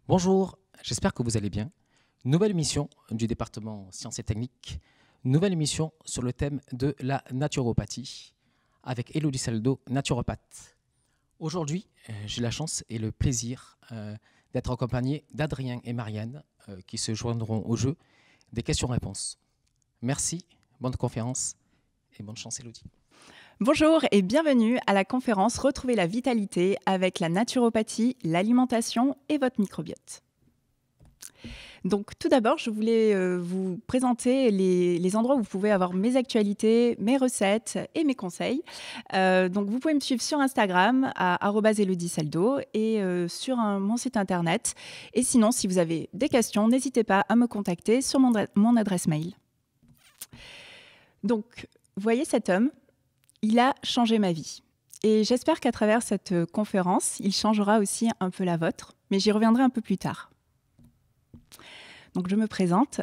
Bonjour, j'espère que vous allez bien. Nouvelle émission du département sciences et techniques, nouvelle émission sur le thème de la naturopathie avec Élodie Saldo, naturopathe. Aujourd'hui, j'ai la chance et le plaisir d'être accompagné d'Adrien et Marianne qui se joindront au jeu des questions-réponses. Merci, bonne conférence et bonne chance Élodie. Bonjour et bienvenue à la conférence Retrouver la vitalité avec la naturopathie, l'alimentation et votre microbiote. Donc tout d'abord, je voulais vous présenter les endroits où vous pouvez avoir mes actualités, mes recettes et mes conseils. Donc vous pouvez me suivre sur Instagram à @elodiesaldo et sur mon site internet. Et sinon, si vous avez des questions, n'hésitez pas à me contacter sur mon adresse mail. Donc, vous voyez cet homme, il a changé ma vie. Et j'espère qu'à travers cette conférence, il changera aussi un peu la vôtre, mais j'y reviendrai un peu plus tard. Donc, je me présente.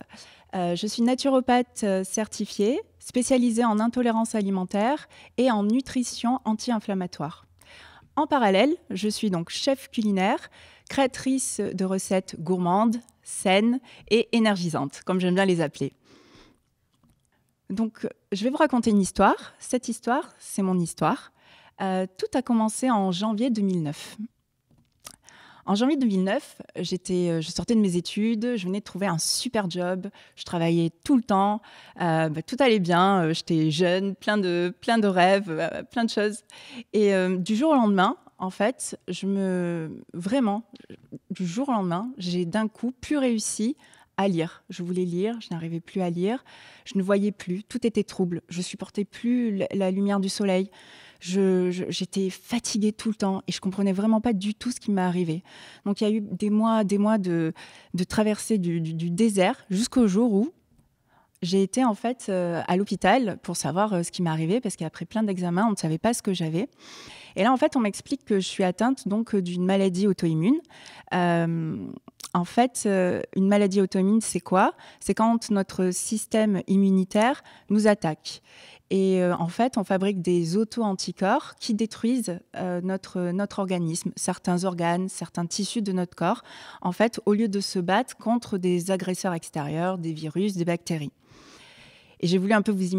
Je suis naturopathe certifiée, spécialisée en intolérance alimentaire et en nutrition anti-inflammatoire. En parallèle, je suis donc chef culinaire, créatrice de recettes gourmandes, saines et énergisantes, comme j'aime bien les appeler. Donc, je vais vous raconter une histoire. Cette histoire, c'est mon histoire. Tout a commencé en janvier 2009. En janvier 2009, je sortais de mes études, je venais de trouver un super job, je travaillais tout le temps, tout allait bien, j'étais jeune, plein de rêves, plein de choses. Et du jour au lendemain, en fait, du jour au lendemain, j'ai d'un coup plus réussi à lire. Je voulais lire, je n'arrivais plus à lire, je ne voyais plus, tout était trouble, je supportais plus la lumière du soleil. J'étais fatiguée tout le temps et je comprenais vraiment pas du tout ce qui m'est arrivé. Donc il y a eu des mois de traversée du désert jusqu'au jour où j'ai été en fait à l'hôpital pour savoir ce qui m'est arrivé parce qu'après plein d'examens, on ne savait pas ce que j'avais. Et là, en fait, on m'explique que je suis atteinte donc d'une maladie auto-immune. En fait, une maladie auto-immune, c'est quoi? C'est quand notre système immunitaire nous attaque. Et en fait, on fabrique des auto-anticorps qui détruisent notre organisme, certains organes, certains tissus de notre corps, en fait, au lieu de se battre contre des agresseurs extérieurs, des virus, des bactéries. Et j'ai voulu un peu vous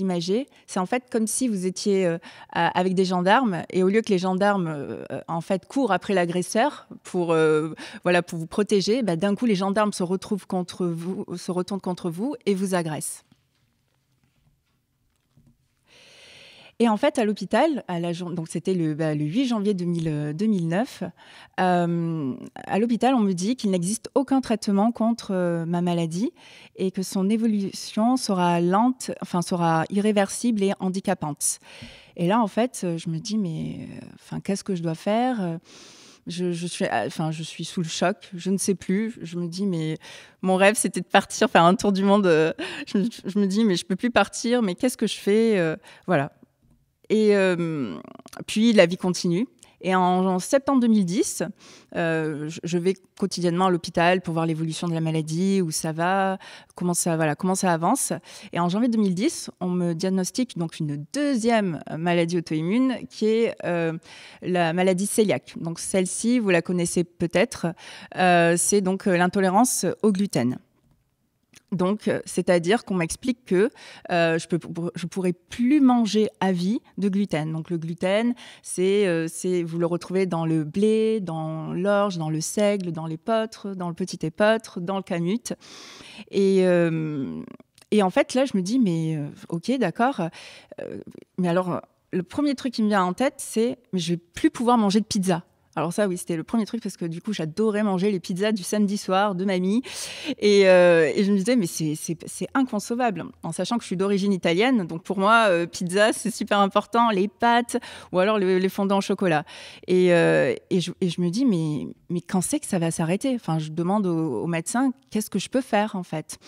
imager. C'est en fait comme si vous étiez avec des gendarmes et au lieu que les gendarmes en fait courent après l'agresseur pour vous protéger, d'un coup les gendarmes se retournent contre vous et vous agressent. Et en fait, à l'hôpital, donc c'était le 8 janvier 2009, à l'hôpital, on me dit qu'il n'existe aucun traitement contre ma maladie et que son évolution sera lente, sera irréversible et handicapante. Et là, en fait, je me dis, mais qu'est-ce que je dois faire ? Je suis sous le choc, je ne sais plus. Je me dis, mais mon rêve, c'était de partir faire un tour du monde. Je me dis, mais je ne peux plus partir, mais qu'est-ce que je fais ? Voilà. Et puis, la vie continue. Et en septembre 2010, je vais quotidiennement à l'hôpital pour voir l'évolution de la maladie, où ça va, comment ça avance. Et en janvier 2010, on me diagnostique donc une deuxième maladie auto-immune qui est la maladie cœliaque. Donc celle-ci, vous la connaissez peut-être, c'est donc l'intolérance au gluten. Donc, c'est-à-dire qu'on m'explique que je pourrais plus manger à vie de gluten. Donc, le gluten, vous le retrouvez dans le blé, dans l'orge, dans le seigle, dans l'épeautre, dans le petit épeautre, dans le camut. Et en fait, là, je me dis, mais ok, d'accord. Mais alors, le premier truc qui me vient en tête, c'est mais je vais plus pouvoir manger de pizza. Alors ça, oui, c'était le premier truc parce que du coup, j'adorais manger les pizzas du samedi soir de mamie. Et je me disais, mais c'est inconcevable, en sachant que je suis d'origine italienne. Donc pour moi, pizza, c'est super important, les pâtes ou alors les fondants au chocolat. Et je me dis, mais quand c'est que ça va s'arrêter ? Je demande au médecin, qu'est-ce que je peux faire en fait ?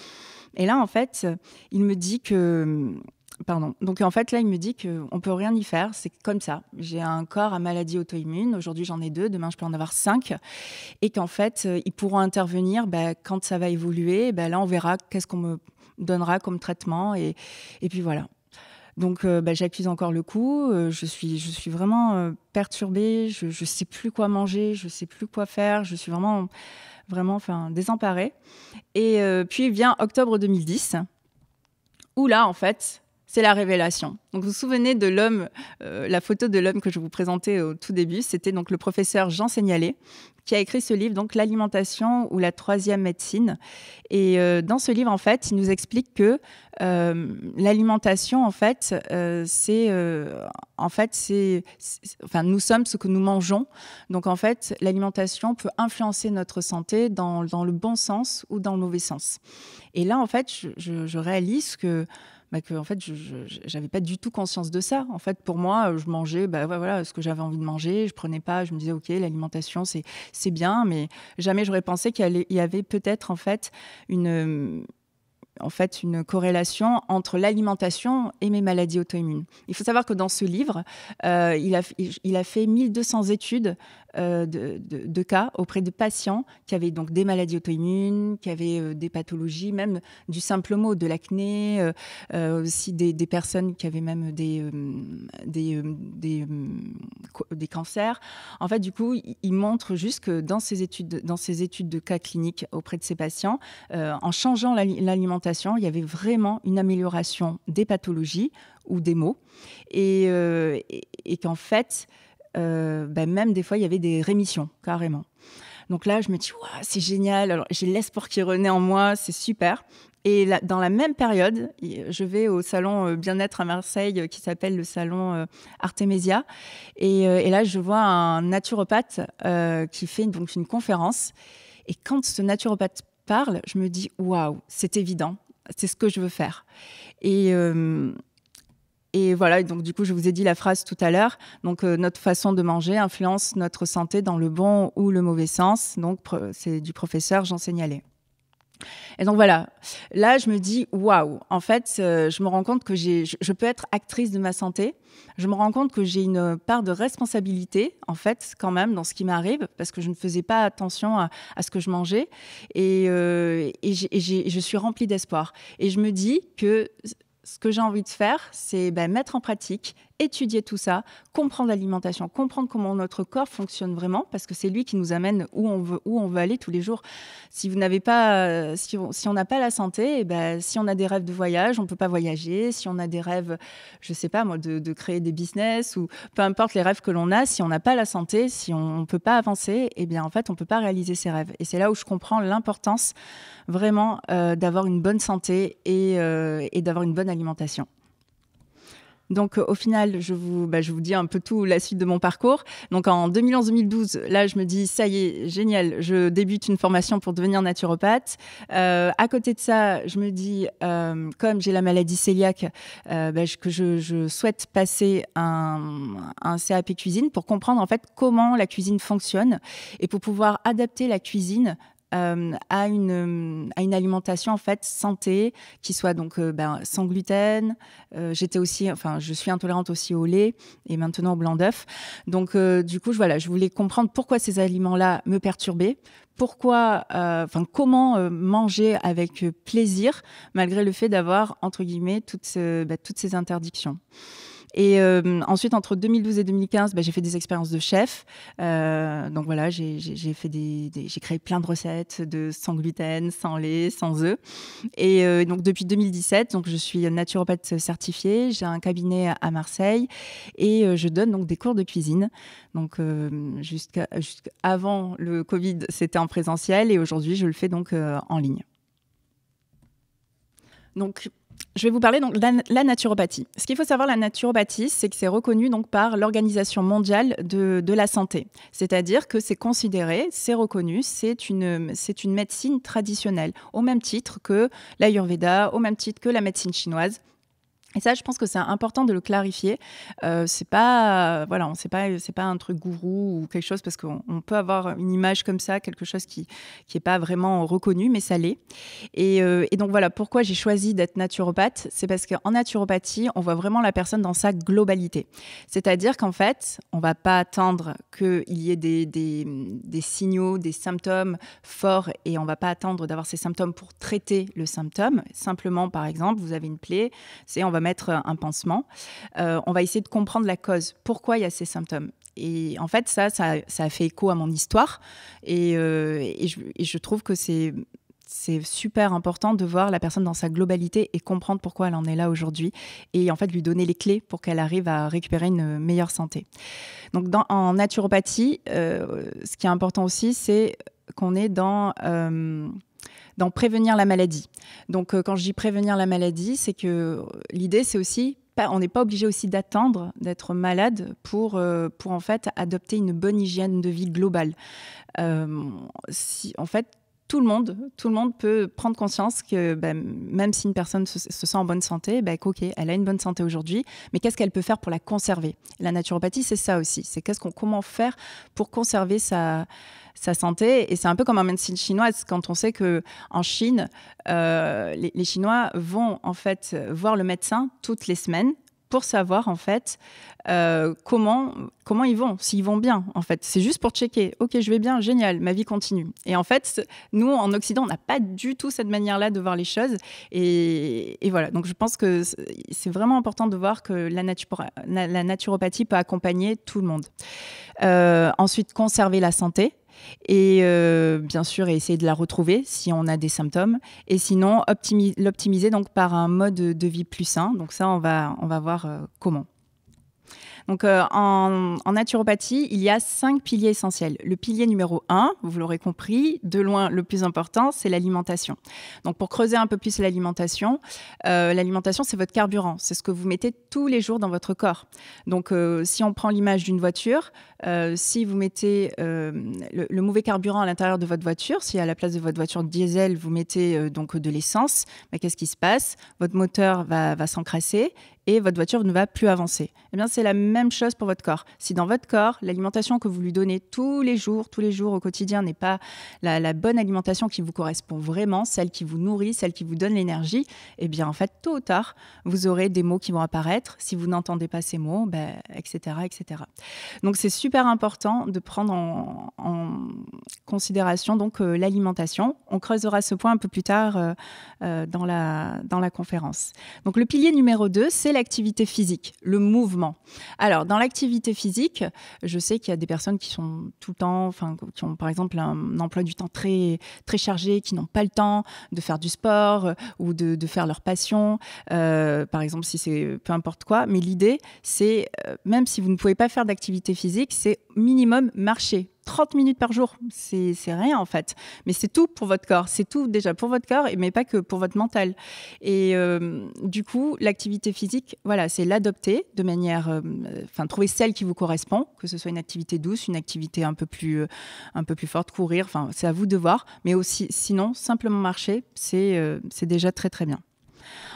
Et là, en fait, il me dit que... Donc en fait, là, il me dit qu'on ne peut rien y faire, c'est comme ça. J'ai un corps à maladie auto-immune, aujourd'hui j'en ai 2, demain je peux en avoir 5. Et qu'en fait, ils pourront intervenir quand ça va évoluer. Là, on verra qu'est-ce qu'on me donnera comme traitement. Et puis voilà. Donc, j'accuse encore le coup. Je suis vraiment perturbée. Je ne sais plus quoi manger, je ne sais plus quoi faire. Je suis vraiment, désemparée. Et puis vient octobre 2010, où là, en fait, c'est la révélation. Donc, vous vous souvenez de l'homme, la photo de l'homme que je vous présentais au tout début, c'était donc le professeur Jean Seignalé, qui a écrit ce livre, donc L'alimentation ou la troisième médecine. Et dans ce livre, en fait, il nous explique que l'alimentation, nous sommes ce que nous mangeons. Donc, en fait, l'alimentation peut influencer notre santé dans le bon sens ou dans le mauvais sens. Et là, en fait, je réalise que en fait, je n'avais pas du tout conscience de ça. En fait, pour moi, je mangeais ce que j'avais envie de manger. Je prenais pas, je me disais, OK, l'alimentation, c'est bien, mais jamais j'aurais pensé qu'il y avait peut-être, une corrélation entre l'alimentation et mes maladies auto-immunes. Il faut savoir que dans ce livre, il a fait 1200 études de cas auprès de patients qui avaient donc des maladies auto-immunes, qui avaient des pathologies, même du simple mot, de l'acné, aussi des personnes qui avaient même des cancers. En fait, du coup, il montre juste que dans ces études de cas cliniques auprès de ces patients, en changeant l'alimentation, il y avait vraiment une amélioration des pathologies ou des maux, et qu'en fait, même des fois, il y avait des rémissions, carrément. Donc là, je me dis, c'est génial, alors, j'ai l'espoir qui renaît en moi, c'est super. Et là, dans la même période, je vais au salon bien-être à Marseille qui s'appelle le salon Artemisia. Et là, je vois un naturopathe qui fait donc une conférence. Et quand ce naturopathe parle, je me dis, waouh, c'est évident, c'est ce que je veux faire. Et voilà, donc du coup, je vous ai dit la phrase tout à l'heure. Donc, notre façon de manger influence notre santé dans le bon ou le mauvais sens. Donc, c'est du professeur Jean Seignalé. Et donc voilà, là, je me dis, waouh, en fait, je me rends compte que je peux être actrice de ma santé. Je me rends compte que j'ai une part de responsabilité, en fait, quand même, dans ce qui m'arrive, parce que je ne faisais pas attention à ce que je mangeais. Et je suis remplie d'espoir. Et je me dis que ce que j'ai envie de faire, c'est mettre en pratique, étudier tout ça, comprendre l'alimentation, comprendre comment notre corps fonctionne vraiment, parce que c'est lui qui nous amène où on veut aller tous les jours. Si vous n'avez pas, si on n'a pas la santé, si on a des rêves de voyage, on peut pas voyager. Si on a des rêves, je sais pas moi, de créer des business ou peu importe les rêves que l'on a, si on n'a pas la santé, si on peut pas avancer, en fait, on peut pas réaliser ses rêves. Et c'est là où je comprends l'importance vraiment d'avoir une bonne santé et d'avoir une bonne alimentation. Donc, au final, je vous dis un peu tout la suite de mon parcours. Donc, en 2011-2012, là, je me dis, ça y est, génial, je débute une formation pour devenir naturopathe. À côté de ça, je me dis, comme j'ai la maladie cœliaque, que je souhaite passer un CAP cuisine pour comprendre en fait comment la cuisine fonctionne et pour pouvoir adapter la cuisine à une alimentation en fait santé qui soit donc sans gluten. Je suis intolérante aussi au lait et maintenant au blanc d'œuf. Donc du coup, je voulais comprendre pourquoi ces aliments-là me perturbaient. Comment manger avec plaisir malgré le fait d'avoir entre guillemets toutes ces interdictions. Et ensuite, entre 2012 et 2015, j'ai fait des expériences de chef. Donc voilà, j'ai créé plein de recettes sans gluten, sans lait, sans œufs. Et donc depuis 2017, je suis naturopathe certifiée. J'ai un cabinet à Marseille et je donne donc des cours de cuisine. Donc jusqu'avant le Covid, c'était en présentiel et aujourd'hui, je le fais donc en ligne. Donc je vais vous parler donc de la naturopathie. Ce qu'il faut savoir, la naturopathie, c'est que c'est reconnu donc par l'Organisation mondiale de la santé. C'est-à-dire que c'est considéré, c'est reconnu, c'est une médecine traditionnelle, au même titre que l'Ayurveda, au même titre que la médecine chinoise. Et ça, je pense que c'est important de le clarifier. C'est pas un truc gourou ou quelque chose, parce qu'on peut avoir une image comme ça, quelque chose qui est pas vraiment reconnu, mais ça l'est. Et donc voilà, pourquoi j'ai choisi d'être naturopathe, c'est parce qu'en naturopathie, on voit vraiment la personne dans sa globalité. C'est-à-dire qu'en fait, on va pas attendre qu'il y ait des signaux, des symptômes forts, et on va pas attendre d'avoir ces symptômes pour traiter le symptôme. Simplement, par exemple, vous avez une plaie, on va mettre un pansement. On va essayer de comprendre la cause. Pourquoi il y a ces symptômes ? Et en fait, ça a fait écho à mon histoire. Et je trouve que c'est super important de voir la personne dans sa globalité et comprendre pourquoi elle en est là aujourd'hui. Et en fait, lui donner les clés pour qu'elle arrive à récupérer une meilleure santé. Donc, en naturopathie, ce qui est important aussi, c'est qu'on est dans prévenir la maladie. Donc, quand je dis prévenir la maladie, c'est que l'idée, c'est aussi on n'est pas obligé aussi d'attendre d'être malade pour en fait adopter une bonne hygiène de vie globale. En fait, tout le monde peut prendre conscience que même si une personne se sent en bonne santé, ok, elle a une bonne santé aujourd'hui, mais qu'est-ce qu'elle peut faire pour la conserver ? La naturopathie, c'est ça aussi. C'est comment faire pour conserver sa santé. Et c'est un peu comme en médecine chinoise, quand on sait qu'en Chine, les Chinois vont en fait voir le médecin toutes les semaines pour savoir en fait comment ils vont, s'ils vont bien en fait. C'est juste pour checker. Ok, je vais bien, génial, ma vie continue. Et en fait, nous en Occident, on n'a pas du tout cette manière-là de voir les choses. Et voilà. Donc je pense que c'est vraiment important de voir que la naturopathie peut accompagner tout le monde. Ensuite, conserver la santé. Et bien sûr, essayer de la retrouver si on a des symptômes. Et sinon, l'optimiser donc par un mode de vie plus sain. Donc ça, on va voir comment. Donc, en naturopathie, il y a 5 piliers essentiels. Le pilier numéro 1, vous l'aurez compris, de loin le plus important, c'est l'alimentation. Donc, pour creuser un peu plus l'alimentation, c'est votre carburant. C'est ce que vous mettez tous les jours dans votre corps. Donc, si on prend l'image d'une voiture, si vous mettez le mauvais carburant à l'intérieur de votre voiture, si à la place de votre voiture diesel, vous mettez donc de l'essence, qu'est-ce qui se passe ? Votre moteur va s'encrasser et votre voiture ne va plus avancer. Eh bien, c'est la même chose pour votre corps. Si dans votre corps, l'alimentation que vous lui donnez tous les jours au quotidien n'est pas la bonne alimentation qui vous correspond vraiment, celle qui vous nourrit, celle qui vous donne l'énergie, eh bien, en fait, tôt ou tard, vous aurez des maux qui vont apparaître. Si vous n'entendez pas ces mots, etc., etc. Donc, c'est super important de prendre en considération donc l'alimentation. On creusera ce point un peu plus tard dans la conférence. Donc, le pilier numéro 2, c'est l'activité physique, le mouvement. Alors, dans l'activité physique, je sais qu'il y a des personnes qui sont tout le temps, qui ont par exemple un emploi du temps très, très chargé, qui n'ont pas le temps de faire du sport ou de faire leur passion, par exemple, si c'est peu importe quoi. Mais l'idée, c'est, même si vous ne pouvez pas faire d'activité physique, c'est minimum marcher. 30 minutes par jour, c'est rien en fait. Mais c'est tout pour votre corps. C'est tout déjà pour votre corps, mais pas que pour votre mental. Et du coup, l'activité physique, voilà, c'est l'adopter de manière... trouver celle qui vous correspond, que ce soit une activité douce, une activité un peu plus forte, courir, c'est à vous de voir. Mais aussi, sinon, simplement marcher, c'est déjà très très bien.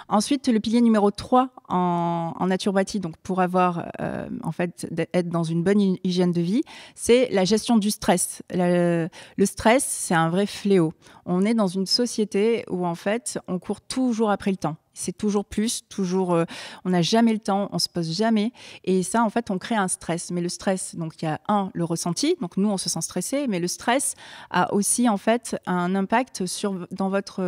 Ensuite, le pilier numéro 3 en naturopathie, donc pour avoir, être dans une bonne hygiène de vie, c'est la gestion du stress. Le stress, c'est un vrai fléau. On est dans une société où, en fait, on court toujours après le temps. C'est toujours plus, on n'a jamais le temps, on se pose jamais. Et ça, en fait, on crée un stress. Mais le stress, donc il y a le ressenti. Donc nous, on se sent stressé, mais le stress a aussi, en fait, un impact dans votre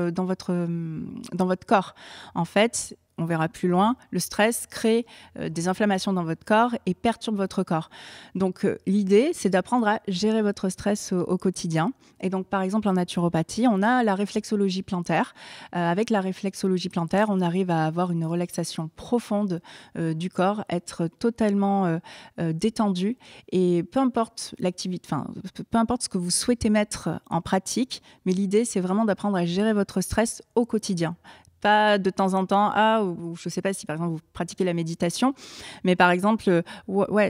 corps. En fait, on verra plus loin, le stress crée des inflammations dans votre corps et perturbe votre corps. Donc, l'idée, c'est d'apprendre à gérer votre stress au quotidien. Et donc, par exemple, en naturopathie, on a la réflexologie plantaire. Avec la réflexologie plantaire, on arrive à avoir une relaxation profonde du corps, être totalement détendu. Et peu importe l'activité, peu importe ce que vous souhaitez mettre en pratique, mais l'idée, c'est vraiment d'apprendre à gérer votre stress au quotidien. Pas de temps en temps, ou je ne sais pas si par exemple vous pratiquez la méditation, mais par exemple,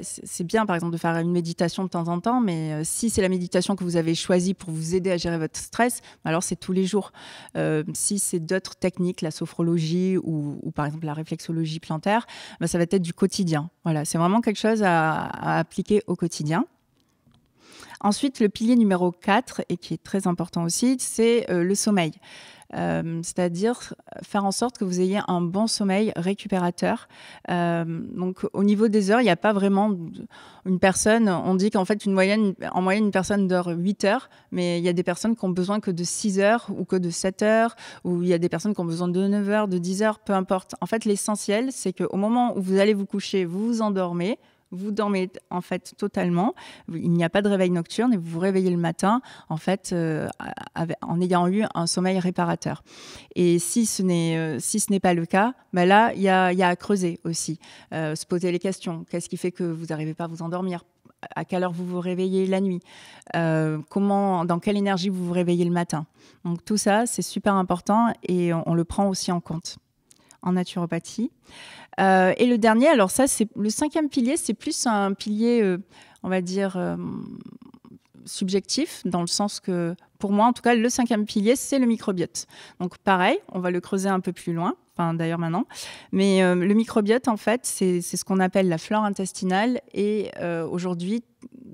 c'est bien par exemple de faire une méditation de temps en temps, mais si c'est la méditation que vous avez choisie pour vous aider à gérer votre stress, alors c'est tous les jours. Si c'est d'autres techniques, la sophrologie ou par exemple la réflexologie plantaire, ça va être du quotidien. Voilà, c'est vraiment quelque chose à appliquer au quotidien. Ensuite, le pilier numéro 4, et qui est très important aussi, c'est le sommeil. C'est-à-dire faire en sorte que vous ayez un bon sommeil récupérateur. Donc, au niveau des heures, il n'y a pas vraiment une personne. On dit qu'en fait, en moyenne, une personne dort 8 heures, mais il y a des personnes qui ont besoin que de 6 heures ou que de 7 heures, ou il y a des personnes qui ont besoin de 9 heures, de 10 heures, peu importe. En fait, l'essentiel, c'est qu'au moment où vous allez vous coucher, vous vous endormez. Vous dormez en fait totalement, il n'y a pas de réveil nocturne et vous vous réveillez le matin en fait en ayant eu un sommeil réparateur. Et si ce n'est pas le cas, là il y a à creuser aussi, se poser les questions. Qu'est-ce qui fait que vous n'arrivez pas à vous endormir ? À quelle heure vous vous réveillez la nuit ? Dans quelle énergie vous vous réveillez le matin ? Donc tout ça c'est super important et on le prend aussi en compte en naturopathie. Et le dernier, alors ça, c'est le 5e pilier, c'est plus un pilier, on va dire, subjectif, dans le sens que, pour moi, en tout cas, le 5e pilier, c'est le microbiote. Donc pareil, on va le creuser un peu plus loin, d'ailleurs maintenant, mais le microbiote, en fait, c'est ce qu'on appelle la flore intestinale, et aujourd'hui,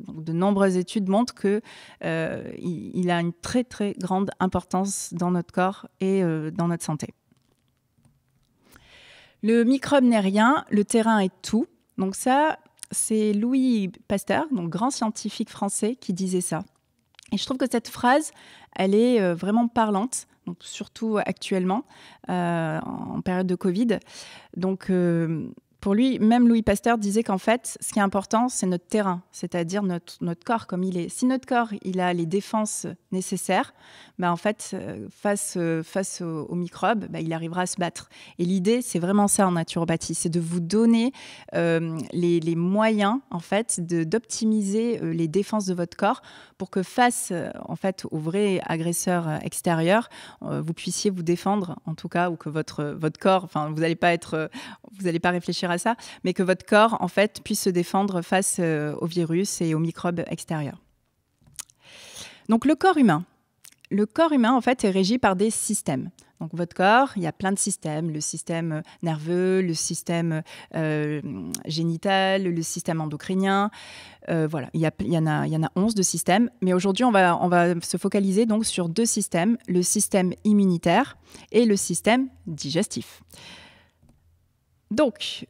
de nombreuses études montrent qu'il a une très, très grande importance dans notre corps et dans notre santé. Le microbe n'est rien, le terrain est tout. Donc ça, c'est Louis Pasteur, donc grand scientifique français, qui disait ça. Et je trouve que cette phrase, elle est vraiment parlante, donc surtout actuellement, en période de Covid. Donc pour lui, même Louis Pasteur disait qu'en fait, ce qui est important, c'est notre terrain, c'est-à-dire notre corps comme il est. Si notre corps, il a les défenses nécessaires, en fait, face aux microbes, il arrivera à se battre. Et l'idée, c'est vraiment ça en naturopathie, c'est de vous donner les moyens, en fait, d'optimiser les défenses de votre corps pour que face, en fait, aux vrais agresseurs extérieurs, vous puissiez vous défendre, en tout cas, ou que votre corps, vous n'allez pas réfléchir à ça, mais que votre corps, en fait, puisse se défendre face aux virus et aux microbes extérieurs. Donc, le corps humain. Le corps humain, en fait, est régi par des systèmes. Donc, votre corps, il y a plein de systèmes. Le système nerveux, le système génital, le système endocrinien. Voilà, il y en a 11 de systèmes. Mais aujourd'hui, on va se focaliser donc sur 2 systèmes, le système immunitaire et le système digestif. Donc,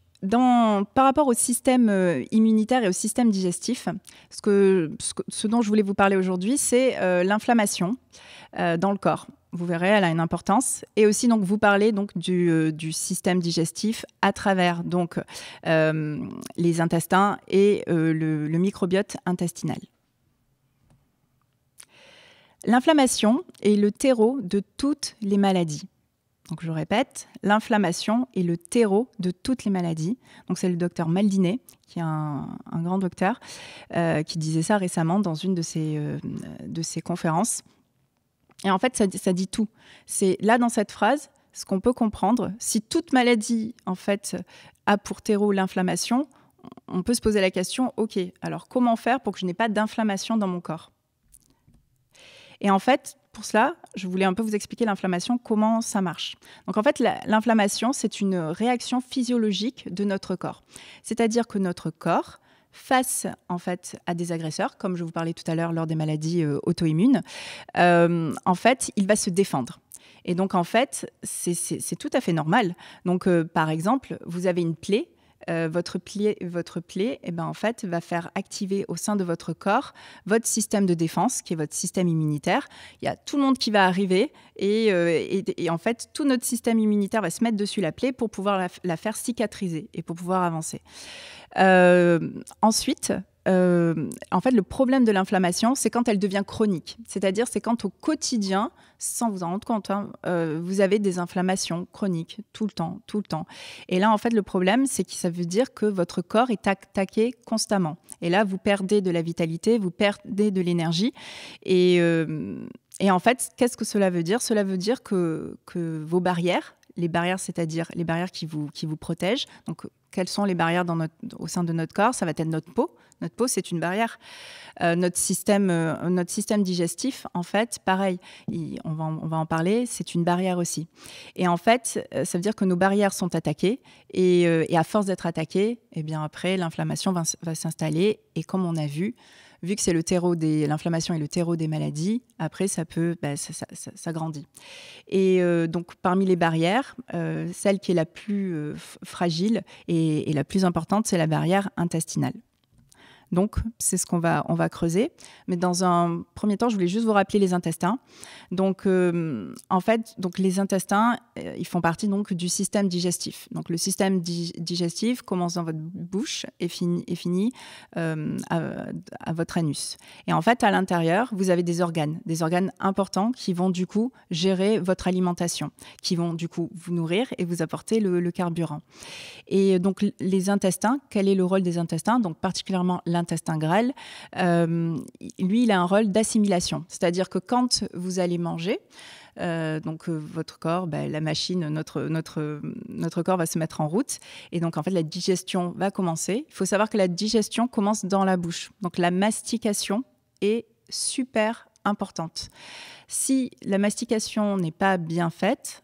par rapport au système immunitaire et au système digestif, ce dont je voulais vous parler aujourd'hui, c'est l'inflammation dans le corps. Vous verrez, elle a une importance. Et aussi, donc, vous parler donc, du système digestif à travers donc, les intestins et le microbiote intestinal. L'inflammation est le terreau de toutes les maladies. Donc, je répète, l'inflammation est le terreau de toutes les maladies. Donc, c'est le docteur Maldinet, qui est un grand docteur, qui disait ça récemment dans une de ses conférences. Et en fait, ça dit tout. C'est là, dans cette phrase, ce qu'on peut comprendre. Si toute maladie, en fait, a pour terreau l'inflammation, on peut se poser la question, OK, alors comment faire pour que je n'ai pas d'inflammation dans mon corps ? Et en fait, pour cela, je voulais un peu vous expliquer l'inflammation, comment ça marche. Donc en fait, l'inflammation, c'est une réaction physiologique de notre corps. C'est-à-dire que notre corps, face en fait à des agresseurs, comme je vous parlais tout à l'heure lors des maladies auto-immunes, en fait, il va se défendre. Et donc en fait, c'est tout à fait normal. Donc par exemple, vous avez une plaie. Votre plaie, en fait, va faire activer au sein de votre corps votre système de défense, qui est votre système immunitaire. Il y a tout le monde qui va arriver et en fait, tout notre système immunitaire va se mettre dessus la plaie pour pouvoir la faire cicatriser et pour pouvoir avancer. Ensuite, en fait, le problème de l'inflammation, c'est quand elle devient chronique. C'est-à-dire, c'est quand au quotidien, sans vous en rendre compte, vous avez des inflammations chroniques tout le temps. Et là, en fait, le problème, c'est que ça veut dire que votre corps est attaqué constamment. Et là, vous perdez de la vitalité, vous perdez de l'énergie. Et en fait, qu'est-ce que cela veut dire ? Cela veut dire que vos barrières, les barrières, c'est-à-dire les barrières qui vous protègent, donc quelles sont les barrières au sein de notre corps ? Ça va être notre peau. Notre peau, c'est une barrière. Notre système digestif, en fait, pareil, on va en parler, c'est une barrière aussi. Et en fait, ça veut dire que nos barrières sont attaquées et à force d'être attaquées, eh bien après, l'inflammation va s'installer. Et comme on a vu, vu que c'est l'inflammation est le terreau des maladies, après ça grandit. Et donc parmi les barrières, celle qui est la plus fragile et la plus importante, c'est la barrière intestinale. Donc, c'est ce on va creuser. Mais dans un premier temps, je voulais juste vous rappeler les intestins. Donc, en fait, les intestins, ils font partie donc du système digestif. Donc, le système digestif commence dans votre bouche et finit à votre anus. Et en fait, à l'intérieur, vous avez des organes importants qui vont du coup gérer votre alimentation, qui vont du coup vous nourrir et vous apporter le carburant. Et donc, les intestins, quel est le rôle des intestins? Donc, particulièrement l'intestin grêle, lui, il a un rôle d'assimilation. C'est-à-dire que quand vous allez manger, votre corps, la machine, notre corps va se mettre en route. Et donc, en fait, la digestion va commencer. Il faut savoir que la digestion commence dans la bouche. Donc, la mastication est super importante. Si la mastication n'est pas bien faite,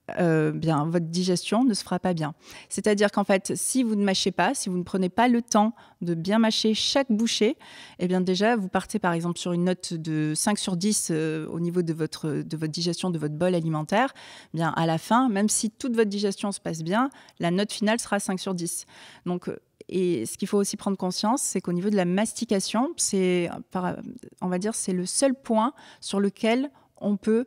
votre digestion ne se fera pas bien. C'est-à-dire qu'en fait, si vous ne mâchez pas, si vous ne prenez pas le temps de bien mâcher chaque bouchée, eh bien déjà, vous partez par exemple sur une note de 5 sur 10 au niveau de votre digestion, de votre bol alimentaire. Eh bien, à la fin, même si toute votre digestion se passe bien, la note finale sera 5 sur 10. Donc, et ce qu'il faut aussi prendre conscience, c'est qu'au niveau de la mastication, on va dire, c'est le seul point sur lequel on peut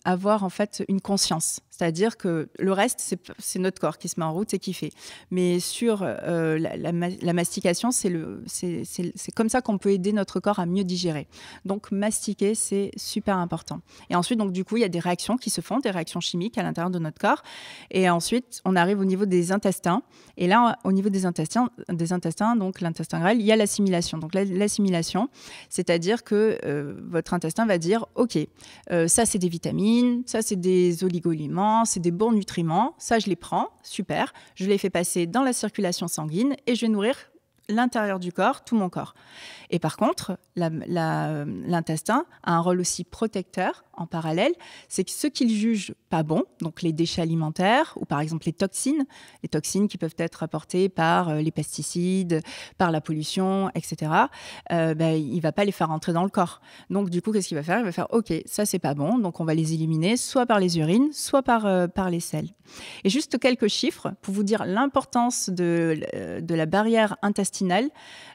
avoir en fait une conscience. C'est-à-dire que le reste, c'est notre corps qui se met en route et qui fait. Mais sur la mastication, c'est comme ça qu'on peut aider notre corps à mieux digérer. Donc, mastiquer, c'est super important. Et ensuite, donc, du coup, il y a des réactions qui se font, des réactions chimiques à l'intérieur de notre corps. Et ensuite, on arrive au niveau des intestins. Et là, au niveau des intestins, donc l'intestin grêle, il y a l'assimilation. Donc, l'assimilation, c'est-à-dire que votre intestin va dire, OK, ça, c'est des vitamines, ça, c'est des oligo-éléments, c'est des bons nutriments, ça je les prends, super, je les fais passer dans la circulation sanguine et je vais nourrir l'intérieur du corps, tout mon corps. Et par contre, l'intestin a un rôle aussi protecteur en parallèle, c'est que ce qu'il juge pas bon, donc les déchets alimentaires ou par exemple les toxines qui peuvent être apportées par les pesticides, par la pollution, etc., il va pas les faire rentrer dans le corps. Donc du coup, qu'est-ce qu'il va faire? Il va faire, OK, ça c'est pas bon, donc on va les éliminer soit par les urines, soit par les selles. Et juste quelques chiffres pour vous dire l'importance de la barrière intestinale.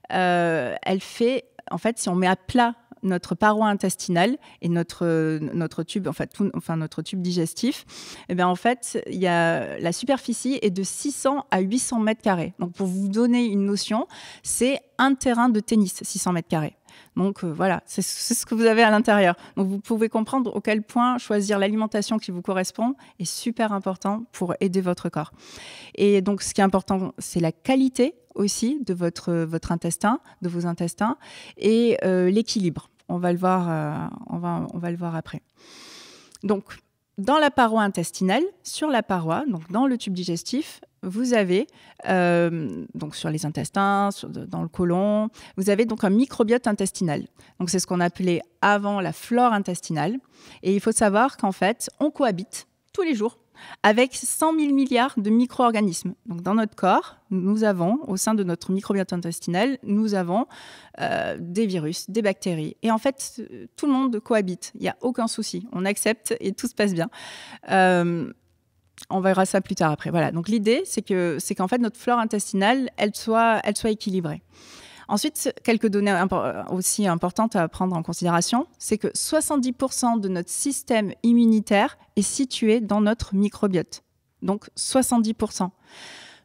Elle fait, en fait, si on met à plat notre paroi intestinale et notre tube, notre tube digestif, eh bien, en fait, la superficie est de 600 à 800 mètres carrés. Donc, pour vous donner une notion, c'est un terrain de tennis, 600 mètres carrés. Donc voilà, c'est ce que vous avez à l'intérieur. Donc vous pouvez comprendre au quel point choisir l'alimentation qui vous correspond est super important pour aider votre corps. Et donc ce qui est important, c'est la qualité aussi de votre intestin, de vos intestins, et l'équilibre. On va le voir, on va le voir après. Donc dans la paroi intestinale, sur la paroi, donc dans le tube digestif, vous avez, donc sur les intestins, dans le côlon, vous avez donc un microbiote intestinal. Donc c'est ce qu'on appelait avant la flore intestinale. Et il faut savoir qu'en fait, on cohabite tous les jours avec 100 000 milliards de micro-organismes. Donc dans notre corps, nous avons, au sein de notre microbiote intestinal, nous avons des virus, des bactéries. Et en fait, tout le monde cohabite. Il n'y a aucun souci. On accepte et tout se passe bien. On verra ça plus tard après. Voilà. Donc l'idée, c'est qu'en fait, notre flore intestinale, elle soit équilibrée. Ensuite, quelques données aussi importantes à prendre en considération, c'est que 70% de notre système immunitaire est situé dans notre microbiote. Donc 70%.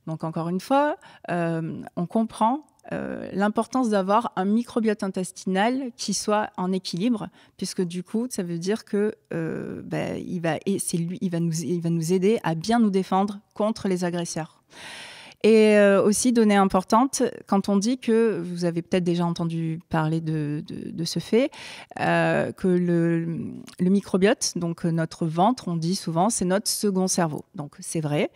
Donc encore une fois, on comprend l'importance d'avoir un microbiote intestinal qui soit en équilibre, puisque du coup, ça veut dire que il va nous aider à bien nous défendre contre les agresseurs. Et aussi, donnée importante, quand on dit que, vous avez peut-être déjà entendu parler de ce fait, que le microbiote, donc notre ventre, on dit souvent, c'est notre second cerveau. Donc c'est vrai.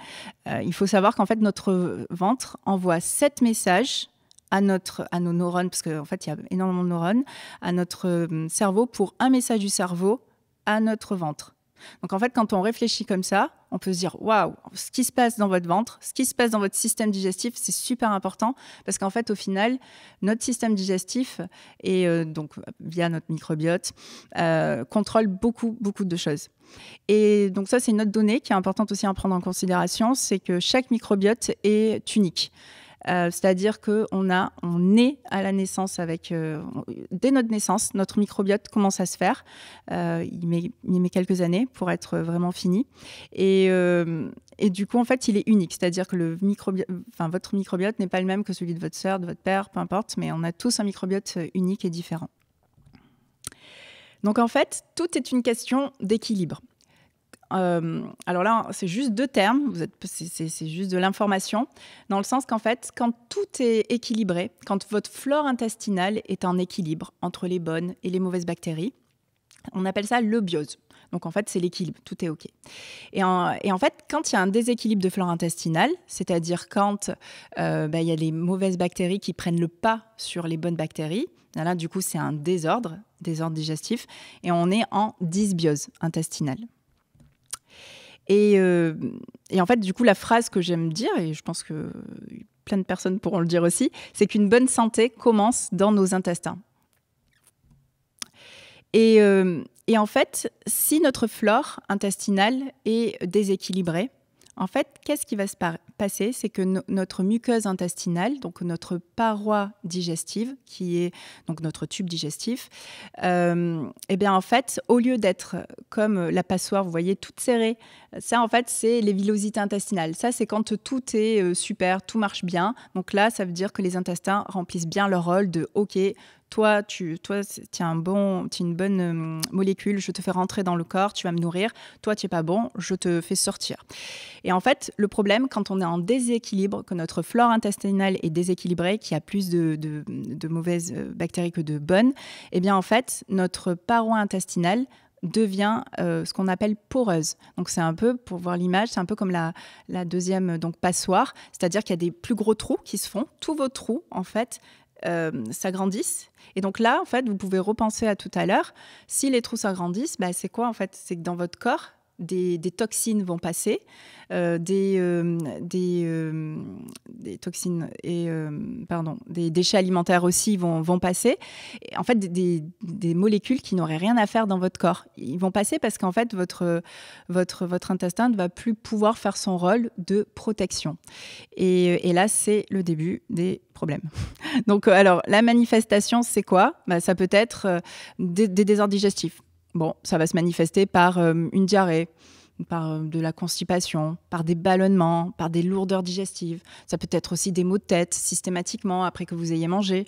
Il faut savoir qu'en fait, notre ventre envoie 7 messages à nos neurones, parce qu'en fait, il y a énormément de neurones, à notre cerveau pour un message du cerveau à notre ventre. Donc en fait, quand on réfléchit comme ça, on peut se dire waouh, ce qui se passe dans votre ventre, ce qui se passe dans votre système digestif, c'est super important parce qu'en fait, au final, notre système digestif et donc via notre microbiote contrôle beaucoup de choses. Et donc ça, c'est une autre donnée qui est importante aussi à prendre en considération, c'est que chaque microbiote est unique. C'est-à-dire qu'on est à la naissance avec... dès notre naissance, notre microbiote commence à se faire. Il met quelques années pour être vraiment fini. Et du coup, en fait, il est unique. C'est-à-dire que votre microbiote n'est pas le même que celui de votre sœur, de votre père, peu importe. Mais on a tous un microbiote unique et différent. Donc, en fait, tout est une question d'équilibre. Alors là, c'est juste 2 termes, c'est juste de l'information, dans le sens qu'en fait, quand tout est équilibré, quand votre flore intestinale est en équilibre entre les bonnes et les mauvaises bactéries, on appelle ça l'eubiose. Donc en fait, c'est l'équilibre, tout est OK. Et en fait, quand il y a un déséquilibre de flore intestinale, c'est-à-dire quand y a les mauvaises bactéries qui prennent le pas sur les bonnes bactéries, là, du coup, c'est un désordre digestif, et on est en dysbiose intestinale. Et en fait, du coup, la phrase que j'aime dire, et je pense que plein de personnes pourront le dire aussi, c'est qu'une bonne santé commence dans nos intestins. Et en fait, si notre flore intestinale est déséquilibrée, en fait, qu'est-ce qui va se passer? C'est que notre muqueuse intestinale, donc notre paroi digestive, qui est donc notre tube digestif, en fait, au lieu d'être comme la passoire, vous voyez, toute serrée, ça, en fait, c'est les villosités intestinales. Ça, c'est quand tout est super, tout marche bien. Donc là, ça veut dire que les intestins remplissent bien leur rôle de « OK, toi, tu as une bonne molécule, je te fais rentrer dans le corps, tu vas me nourrir. Toi, tu n'es pas bon, je te fais sortir. » Et en fait, le problème, quand on est en déséquilibre, que notre flore intestinale est déséquilibrée, qu'il y a plus de mauvaises bactéries que de bonnes, eh bien, en fait, notre paroi intestinale devient ce qu'on appelle poreuse. Donc, c'est un peu, pour voir l'image, c'est un peu comme la deuxième passoire, c'est-à-dire qu'il y a des plus gros trous qui se font. Tous vos trous, en fait, s'agrandissent. Et donc là, en fait, vous pouvez repenser à tout à l'heure. Si les trous s'agrandissent, c'est quoi en fait? C'est que dans votre corps, des toxines vont passer, des toxines et des déchets alimentaires aussi vont passer. Et en fait, des molécules qui n'auraient rien à faire dans votre corps. Ils vont passer parce qu'en fait, votre intestin ne va plus pouvoir faire son rôle de protection. Et là, c'est le début des problèmes. Donc, alors, la manifestation, c'est quoi? Ça peut être des désordres digestifs. Bon, ça va se manifester par une diarrhée, par de la constipation, par des ballonnements, par des lourdeurs digestives. Ça peut être aussi des maux de tête systématiquement après que vous ayez mangé.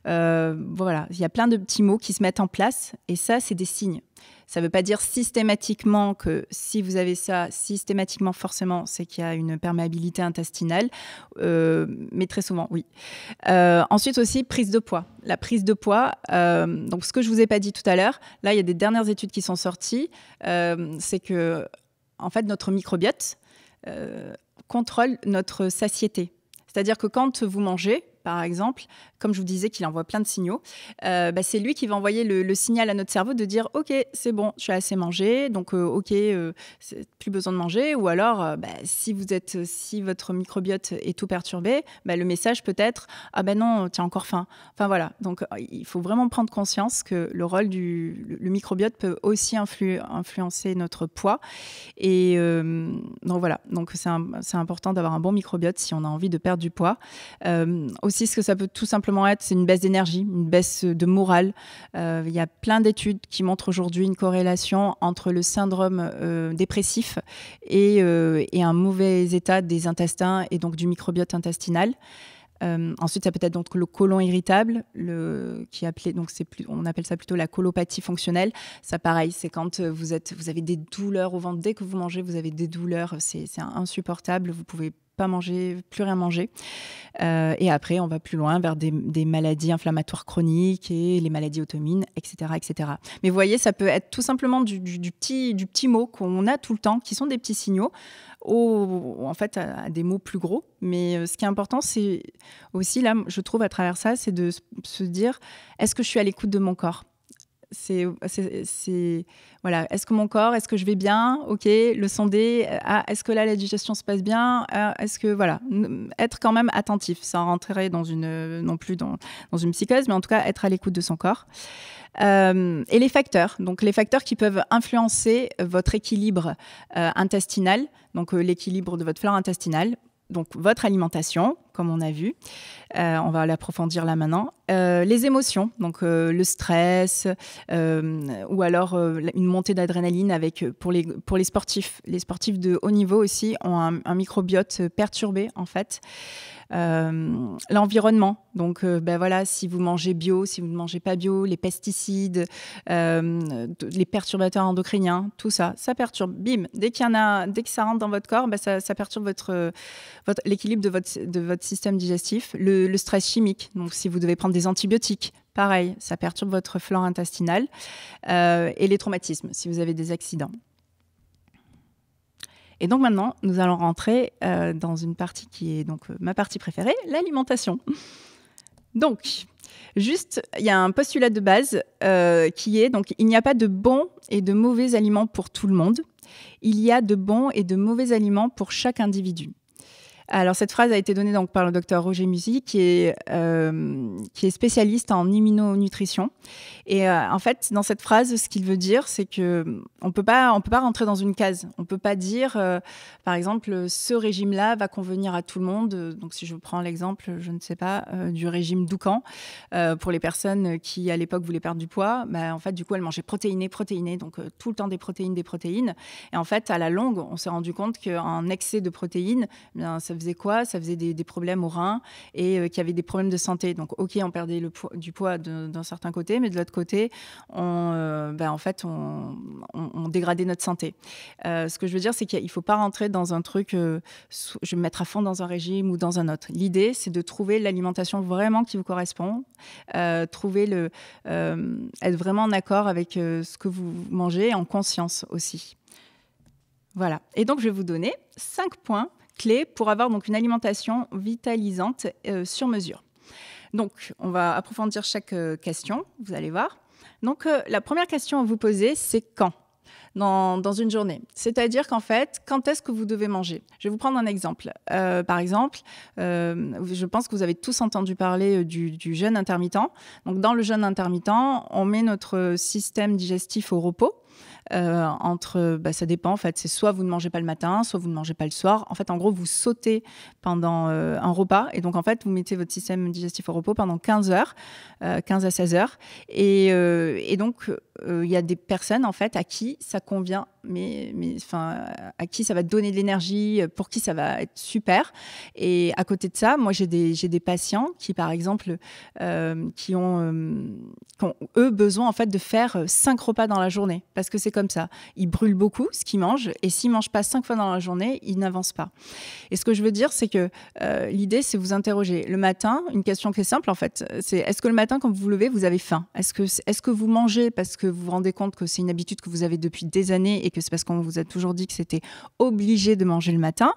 Voilà, il y a plein de petits mots qui se mettent en place et ça, c'est des signes. Ça ne veut pas dire systématiquement que si vous avez ça, systématiquement, forcément, c'est qu'il y a une perméabilité intestinale, mais très souvent, oui. Ensuite aussi, prise de poids. La prise de poids, donc ce que je ne vous ai pas dit tout à l'heure, là, il y a des dernières études qui sont sorties, c'est que, en fait, notre microbiote contrôle notre satiété. C'est-à-dire que quand vous mangez, par exemple, comme je vous disais qu'il envoie plein de signaux, c'est lui qui va envoyer le signal à notre cerveau de dire « Ok, c'est bon, tu as assez mangé, donc plus besoin de manger. » Ou alors, si votre microbiote est tout perturbé, le message peut être « Ah ben non, tu as encore faim. » Enfin voilà, donc il faut vraiment prendre conscience que le rôle le microbiote peut aussi influencer notre poids. Et donc voilà, donc c'est important d'avoir un bon microbiote si on a envie de perdre du poids. Aussi, ce que ça peut tout simplement être, c'est une baisse d'énergie, une baisse de morale. Il y a plein d'études qui montrent aujourd'hui une corrélation entre le syndrome dépressif et un mauvais état des intestins et donc du microbiote intestinal. Ensuite, ça peut être donc le côlon irritable, on appelle ça plutôt la colopathie fonctionnelle. Ça, pareil, c'est quand vous avez des douleurs au ventre. Dès que vous mangez, vous avez des douleurs. C'est insupportable. Vous pouvez pas manger, plus rien manger. Et après, on va plus loin vers des maladies inflammatoires chroniques et les maladies auto-immunes, etc., etc. Mais vous voyez, ça peut être tout simplement du petit mot qu'on a tout le temps, qui sont des petits signaux, à des mots plus gros. Mais ce qui est important, c'est aussi, là, je trouve, à travers ça, c'est de se dire, est-ce que je suis à l'écoute de mon corps ? Voilà, est-ce que mon corps, est-ce que je vais bien? Ok, le sonder. Est-ce que là la digestion se passe bien? Est-ce que voilà, être quand même attentif, sans rentrer non plus dans une psychose, mais en tout cas être à l'écoute de son corps. Et les facteurs, donc les facteurs qui peuvent influencer votre équilibre intestinal, donc l'équilibre de votre flore intestinale. Donc, votre alimentation, comme on a vu, on va l'approfondir là maintenant. Les émotions, donc le stress, ou alors une montée d'adrénaline pour les sportifs. Les sportifs de haut niveau aussi ont un microbiote perturbé, en fait. L'environnement, donc voilà, si vous mangez bio, si vous ne mangez pas bio, les pesticides, les perturbateurs endocriniens, tout ça, ça perturbe. Bim, dès que ça rentre dans votre corps, ça perturbe l'équilibre de votre système digestif. Le stress chimique, donc si vous devez prendre des antibiotiques, pareil, ça perturbe votre flore intestinale. Et les traumatismes, si vous avez des accidents. Et donc maintenant, nous allons rentrer dans une partie qui est donc ma partie préférée, l'alimentation. Donc, juste, il y a un postulat de base qui est donc il n'y a pas de bons et de mauvais aliments pour tout le monde. Il y a de bons et de mauvais aliments pour chaque individu. Alors, cette phrase a été donnée donc par le docteur Roger Musi, qui est spécialiste en immunonutrition. Et en fait, dans cette phrase, ce qu'il veut dire, c'est qu'on peut pas rentrer dans une case. On peut pas dire, par exemple, ce régime-là va convenir à tout le monde. Donc, si je prends l'exemple, je ne sais pas, du régime Doucan, pour les personnes qui, à l'époque, voulaient perdre du poids, en fait, du coup, elles mangeaient protéiné, donc tout le temps des protéines. Et en fait, à la longue, on s'est rendu compte qu'un excès de protéines, ça faisait quoi? Ça faisait des problèmes aux reins et qu'il y avait des problèmes de santé. Donc, ok, on perdait du poids d'un certain côté, mais de l'autre côté, on dégradait notre santé. Ce que je veux dire, c'est qu'il ne faut pas rentrer dans un truc, je vais me mettre à fond dans un régime ou dans un autre. L'idée, c'est de trouver l'alimentation vraiment qui vous correspond, être vraiment en accord avec ce que vous mangez, en conscience aussi. Voilà. Et donc, je vais vous donner 5 points clés pour avoir donc une alimentation vitalisante sur mesure. Donc, on va approfondir chaque question, vous allez voir. Donc, la première question à vous poser, c'est quand dans une journée. C'est-à-dire qu'en fait, quand est-ce que vous devez manger? Je vais vous prendre un exemple. Par exemple, je pense que vous avez tous entendu parler du jeûne intermittent. Donc, dans le jeûne intermittent, on met notre système digestif au repos. Ça dépend en fait, c'est soit vous ne mangez pas le matin, soit vous ne mangez pas le soir. En fait, en gros, vous sautez pendant un repas et donc en fait, vous mettez votre système digestif au repos pendant 15 heures, 15 à 16 heures. Et donc, il y a des personnes en fait à qui ça convient, à qui ça va donner de l'énergie, pour qui ça va être super. Et à côté de ça, moi, j'ai des patients qui, par exemple, qui ont eux besoin en fait de faire 5 repas dans la journée parce que c'est comme ça. Ils brûlent beaucoup ce qu'ils mangent et s'ils ne mangent pas 5 fois dans la journée, ils n'avancent pas. Et ce que je veux dire, c'est que l'idée, c'est vous interroger. Le matin, une question qui est simple en fait, c'est est-ce que le matin, quand vous vous levez, vous avez faim? Est-ce que vous mangez parce que vous vous rendez compte que c'est une habitude que vous avez depuis des années et que c'est parce qu'on vous a toujours dit que c'était obligé de manger le matin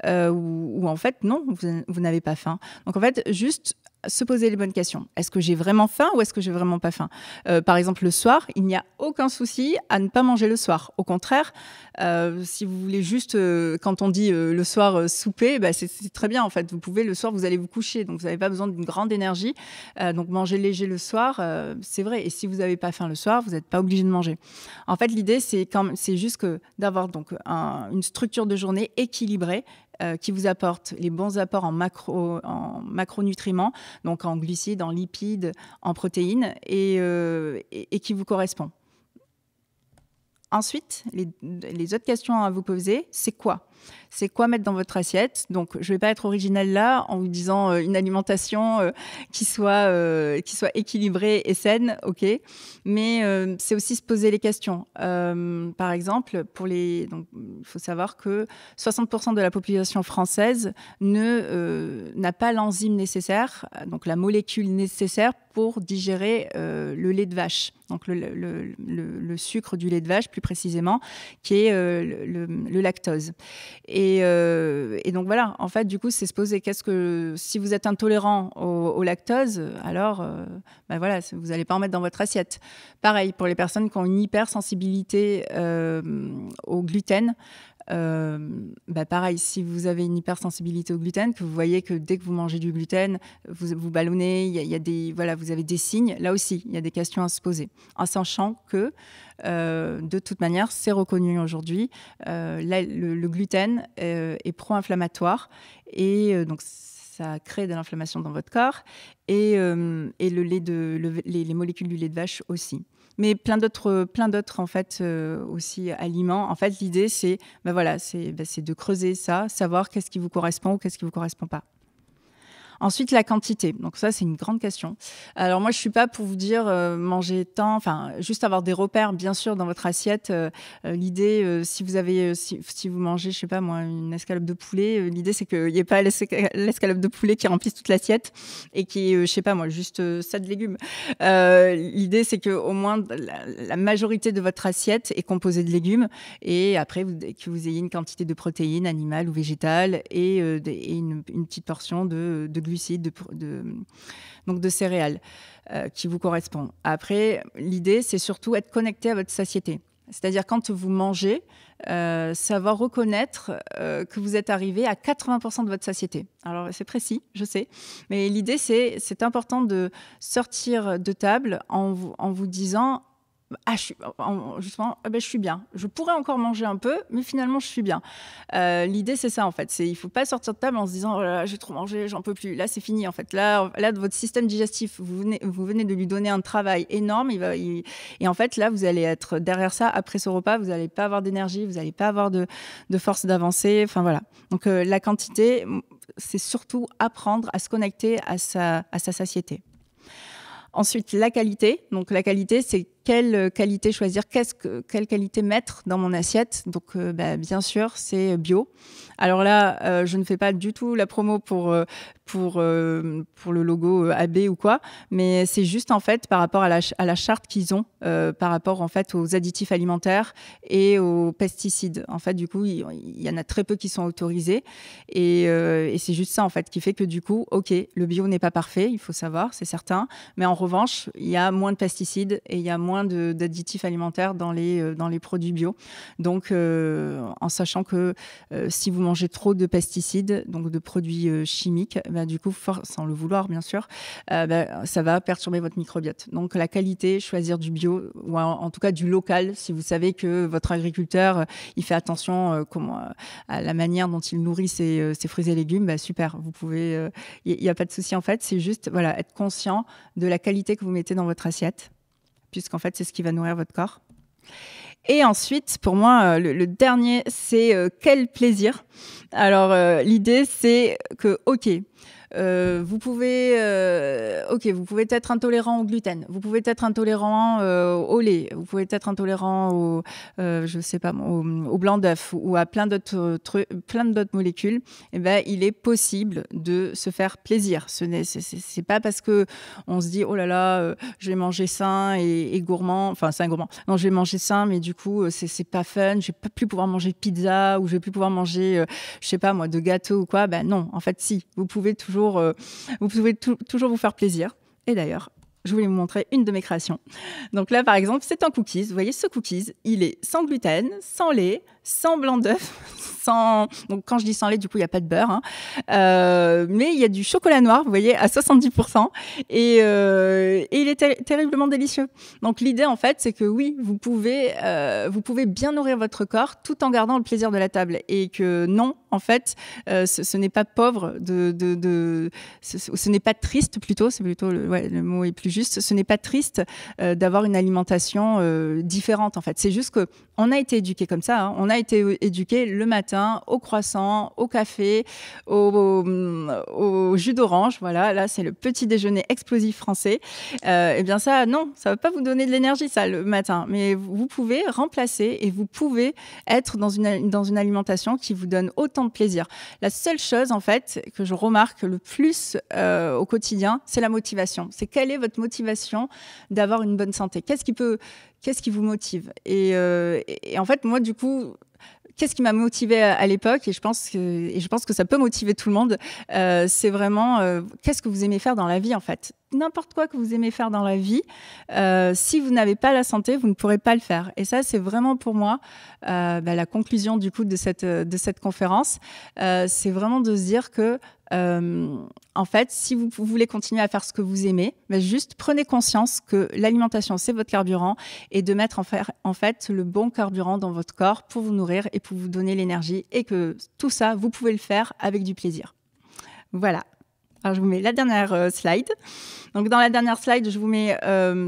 ou en fait, non, vous n'avez pas faim. Donc en fait, juste se poser les bonnes questions. Est-ce que j'ai vraiment faim ou est-ce que j'ai vraiment pas faim? Par exemple, le soir, il n'y a aucun souci à ne pas manger le soir. Au contraire, si vous voulez juste, quand on dit le soir souper, c'est très bien en fait. Vous pouvez le soir, vous allez vous coucher, donc vous n'avez pas besoin d'une grande énergie. Donc manger léger le soir, c'est vrai. Et si vous n'avez pas faim le soir, vous n'êtes pas obligé de manger. En fait, l'idée, c'est juste d'avoir donc une structure de journée équilibrée. Qui vous apporte les bons apports en macronutriments, donc en glucides, en lipides, en protéines, et qui vous correspond. Ensuite, les autres questions à vous poser, c'est quoi? C'est quoi mettre dans votre assiette? Donc, je ne vais pas être originale là en vous disant une alimentation qui soit équilibrée et saine, ok. Mais c'est aussi se poser les questions. Par exemple, il faut savoir que 60% de la population française n'a pas l'enzyme nécessaire, donc la molécule nécessaire pour digérer le lait de vache. Donc, le sucre du lait de vache, plus précisément, qui est le lactose. Et donc voilà, en fait, du coup, c'est se poser si vous êtes intolérant au lactose, alors voilà, vous n'allez pas en mettre dans votre assiette. Pareil, pour les personnes qui ont une hypersensibilité au gluten, pareil, si vous avez une hypersensibilité au gluten, que vous voyez que dès que vous mangez du gluten, vous ballonnez, vous avez des signes, là aussi, il y a des questions à se poser. En sachant que, de toute manière, c'est reconnu aujourd'hui, le gluten est pro-inflammatoire et donc ça crée de l'inflammation dans votre corps et les molécules du lait de vache aussi. Mais plein d'autres en fait aussi aliments. En fait, l'idée c'est de creuser ça, savoir qu'est-ce qui vous correspond ou qu'est-ce qui vous correspond pas. Ensuite, la quantité. Donc ça, c'est une grande question. Alors moi, je suis pas pour vous dire manger tant, enfin juste avoir des repères, bien sûr, dans votre assiette. L'idée, si vous mangez, je sais pas moi, une escalope de poulet, l'idée c'est qu'il n'y ait pas l'escalope de poulet qui remplisse toute l'assiette et qui est, je sais pas moi, juste 7 légumes. L'idée, c'est que au moins la majorité de votre assiette est composée de légumes et après que vous ayez une quantité de protéines animales ou végétales et une petite portion de glucides, donc de céréales qui vous correspondent. Après, l'idée, c'est surtout être connecté à votre satiété. C'est-à-dire quand vous mangez, savoir reconnaître que vous êtes arrivé à 80% de votre satiété. Alors c'est précis, je sais, mais l'idée, c'est important de sortir de table en vous disant je suis bien. Je pourrais encore manger un peu, mais finalement, je suis bien. L'idée, c'est ça, en fait. Il ne faut pas sortir de table en se disant « Oh là là, j'ai trop mangé, j'en peux plus ». Là, c'est fini, en fait. Là, votre système digestif, vous venez de lui donner un travail énorme. Et en fait, là, vous allez être derrière ça. Après ce repas, vous n'allez pas avoir d'énergie, vous n'allez pas avoir de force d'avancer. Enfin, voilà. Donc, la quantité, c'est surtout apprendre à se connecter à sa satiété. Ensuite, la qualité. Donc, la qualité, c'est quelle qualité choisir, quelle qualité mettre dans mon assiette. Donc, bien sûr, c'est bio. Alors là, je ne fais pas du tout la promo pour le logo AB ou quoi, mais c'est juste en fait par rapport à la charte qu'ils ont, par rapport en fait aux additifs alimentaires et aux pesticides. En fait, du coup, il y en a très peu qui sont autorisés et c'est juste ça en fait qui fait que du coup, ok, le bio n'est pas parfait, il faut savoir, c'est certain, mais en revanche, il y a moins de pesticides et il y a moins d'additifs alimentaires dans les produits bio. Donc, en sachant que si vous mangez trop de pesticides, donc de produits chimiques, du coup, sans le vouloir, bien sûr, ça va perturber votre microbiote. Donc, la qualité, choisir du bio ou en tout cas du local, si vous savez que votre agriculteur, il fait attention à la manière dont il nourrit ses fruits et légumes, super, vous pouvez, il n'y a pas de souci en fait, c'est juste être conscient de la qualité que vous mettez dans votre assiette, puisqu'en fait, c'est ce qui va nourrir votre corps. Et ensuite, pour moi, le dernier, c'est quel plaisir. Alors, l'idée, c'est que, vous pouvez être intolérant au gluten, vous pouvez être intolérant au lait, vous pouvez être intolérant au blanc d'œuf ou à plein d'autres molécules. Il est possible de se faire plaisir. C'est pas parce que on se dit oh là là, je vais manger sain et gourmand, enfin sain gourmand. Non, je vais manger sain, mais du coup c'est pas fun. Je vais pas plus pouvoir manger de pizza ou je vais plus pouvoir manger, je sais pas moi, de gâteau ou quoi. Non, en fait si, vous pouvez toujours vous faire plaisir. Et d'ailleurs, je voulais vous montrer une de mes créations. Donc là, par exemple, c'est un cookies. Vous voyez, ce cookies, il est sans gluten, sans lait, sans blanc d'œuf, donc quand je dis sans lait, du coup, il n'y a pas de beurre. Mais il y a du chocolat noir, vous voyez, à 70%. Et il est terriblement délicieux. Donc l'idée, en fait, c'est que oui, vous pouvez bien nourrir votre corps tout en gardant le plaisir de la table. Et que non, en fait, ce n'est pas pauvre ce n'est pas triste plutôt, c'est plutôt le mot est plus juste. Ce n'est pas triste d'avoir une alimentation différente, en fait. C'est juste qu'on a été éduqués comme ça. On a été éduqués le matin au croissant, au café, au jus d'orange. Voilà, là, c'est le petit déjeuner explosif français. Eh bien ça, non, ça ne va pas vous donner de l'énergie, ça, le matin. Mais vous pouvez remplacer et vous pouvez être dans une alimentation qui vous donne autant de plaisir. La seule chose, en fait, que je remarque le plus au quotidien, c'est la motivation. C'est quelle est votre motivation d'avoir une bonne santé ? Qu'est-ce qui vous motive ? Et en fait, moi, du coup, qu'est-ce qui m'a motivée à l'époque, et je pense que ça peut motiver tout le monde, c'est vraiment qu'est-ce que vous aimez faire dans la vie en fait. N'importe quoi que vous aimez faire dans la vie, si vous n'avez pas la santé, vous ne pourrez pas le faire. Et ça, c'est vraiment pour moi la conclusion du coup de cette conférence. C'est vraiment de se dire que en fait, si vous voulez continuer à faire ce que vous aimez, juste prenez conscience que l'alimentation, c'est votre carburant, et de mettre en fait le bon carburant dans votre corps pour vous nourrir et pour vous donner l'énergie, et que tout ça, vous pouvez le faire avec du plaisir. Voilà. Alors, je vous mets la dernière slide. Donc, dans la dernière slide, je vous mets,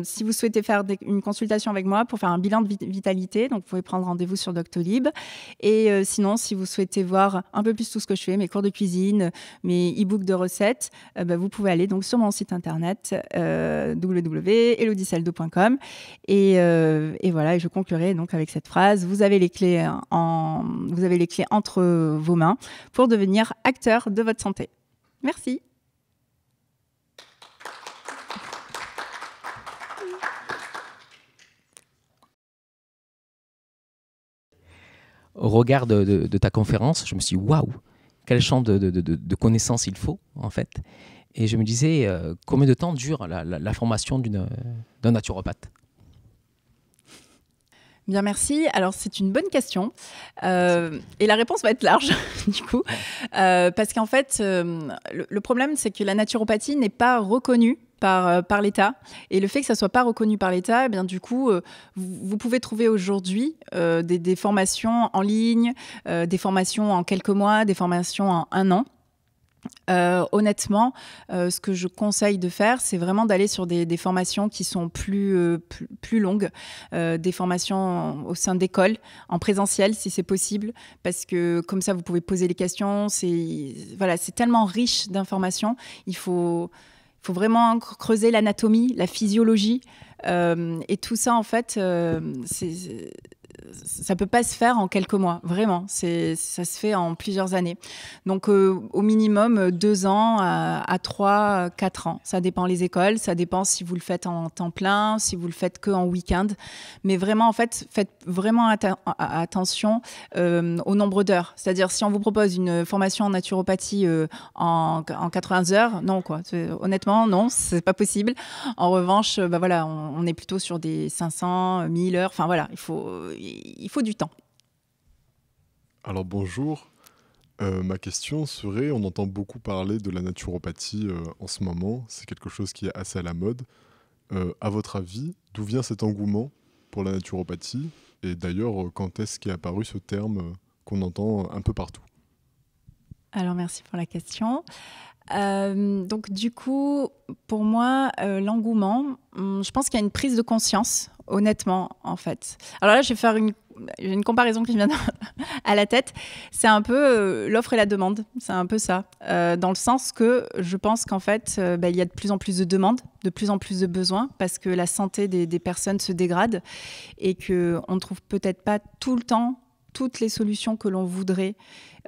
si vous souhaitez faire une consultation avec moi pour faire un bilan de vitalité, donc vous pouvez prendre rendez-vous sur Doctolib. Et sinon, si vous souhaitez voir un peu plus tout ce que je fais, mes cours de cuisine, mes e-books de recettes, vous pouvez aller donc sur mon site internet www.elodiesaldo.com. Et voilà, et je conclurai donc avec cette phrase: vous avez les clés entre vos mains pour devenir acteur de votre santé. Merci. Au regard de ta conférence, je me suis dit, waouh, quel champ de connaissances il faut, en fait. Et je me disais, combien de temps dure la formation d'un naturopathe? Bien, merci. Alors, c'est une bonne question. Et la réponse va être large, du coup. Parce qu'en fait, le problème, c'est que la naturopathie n'est pas reconnue par l'État. Et le fait que ça ne soit pas reconnu par l'État, eh bien, du coup, vous pouvez trouver aujourd'hui des formations en ligne, des formations en quelques mois, des formations en 1 an. Honnêtement, ce que je conseille de faire, c'est vraiment d'aller sur des formations qui sont plus longues, des formations au sein d'écoles, en présentiel si c'est possible, parce que comme ça, vous pouvez poser les questions. C'est tellement riche d'informations. Il faut vraiment creuser l'anatomie, la physiologie, et tout ça, en fait, ça peut pas se faire en quelques mois, vraiment. Ça se fait en plusieurs années. Donc, au minimum 2 ans à 3, 4 ans. Ça dépend les écoles, ça dépend si vous le faites en temps plein, si vous le faites que en week-end. Mais vraiment, en fait, faites vraiment attention au nombre d'heures. C'est-à-dire, si on vous propose une formation en naturopathie en 80 heures, non, quoi. Honnêtement, non, c'est pas possible. En revanche, on est plutôt sur des 500, 1000 heures. Enfin, voilà, il faut du temps. Alors bonjour, ma question serait, on entend beaucoup parler de la naturopathie en ce moment, c'est quelque chose qui est assez à la mode. À votre avis, d'où vient cet engouement pour la naturopathie? Et d'ailleurs, quand est-ce qu'est apparu ce terme qu'on entend un peu partout? Alors merci pour la question. Donc du coup, pour moi, l'engouement, je pense qu'il y a une prise de conscience, honnêtement, en fait. Alors là, je vais faire une comparaison qui me vient à la tête. C'est un peu l'offre et la demande, c'est un peu ça. Dans le sens que je pense qu'en fait, il y a de plus en plus de demandes, de plus en plus de besoins, parce que la santé des personnes se dégrade et qu'on ne trouve peut-être pas tout le temps toutes les solutions que l'on voudrait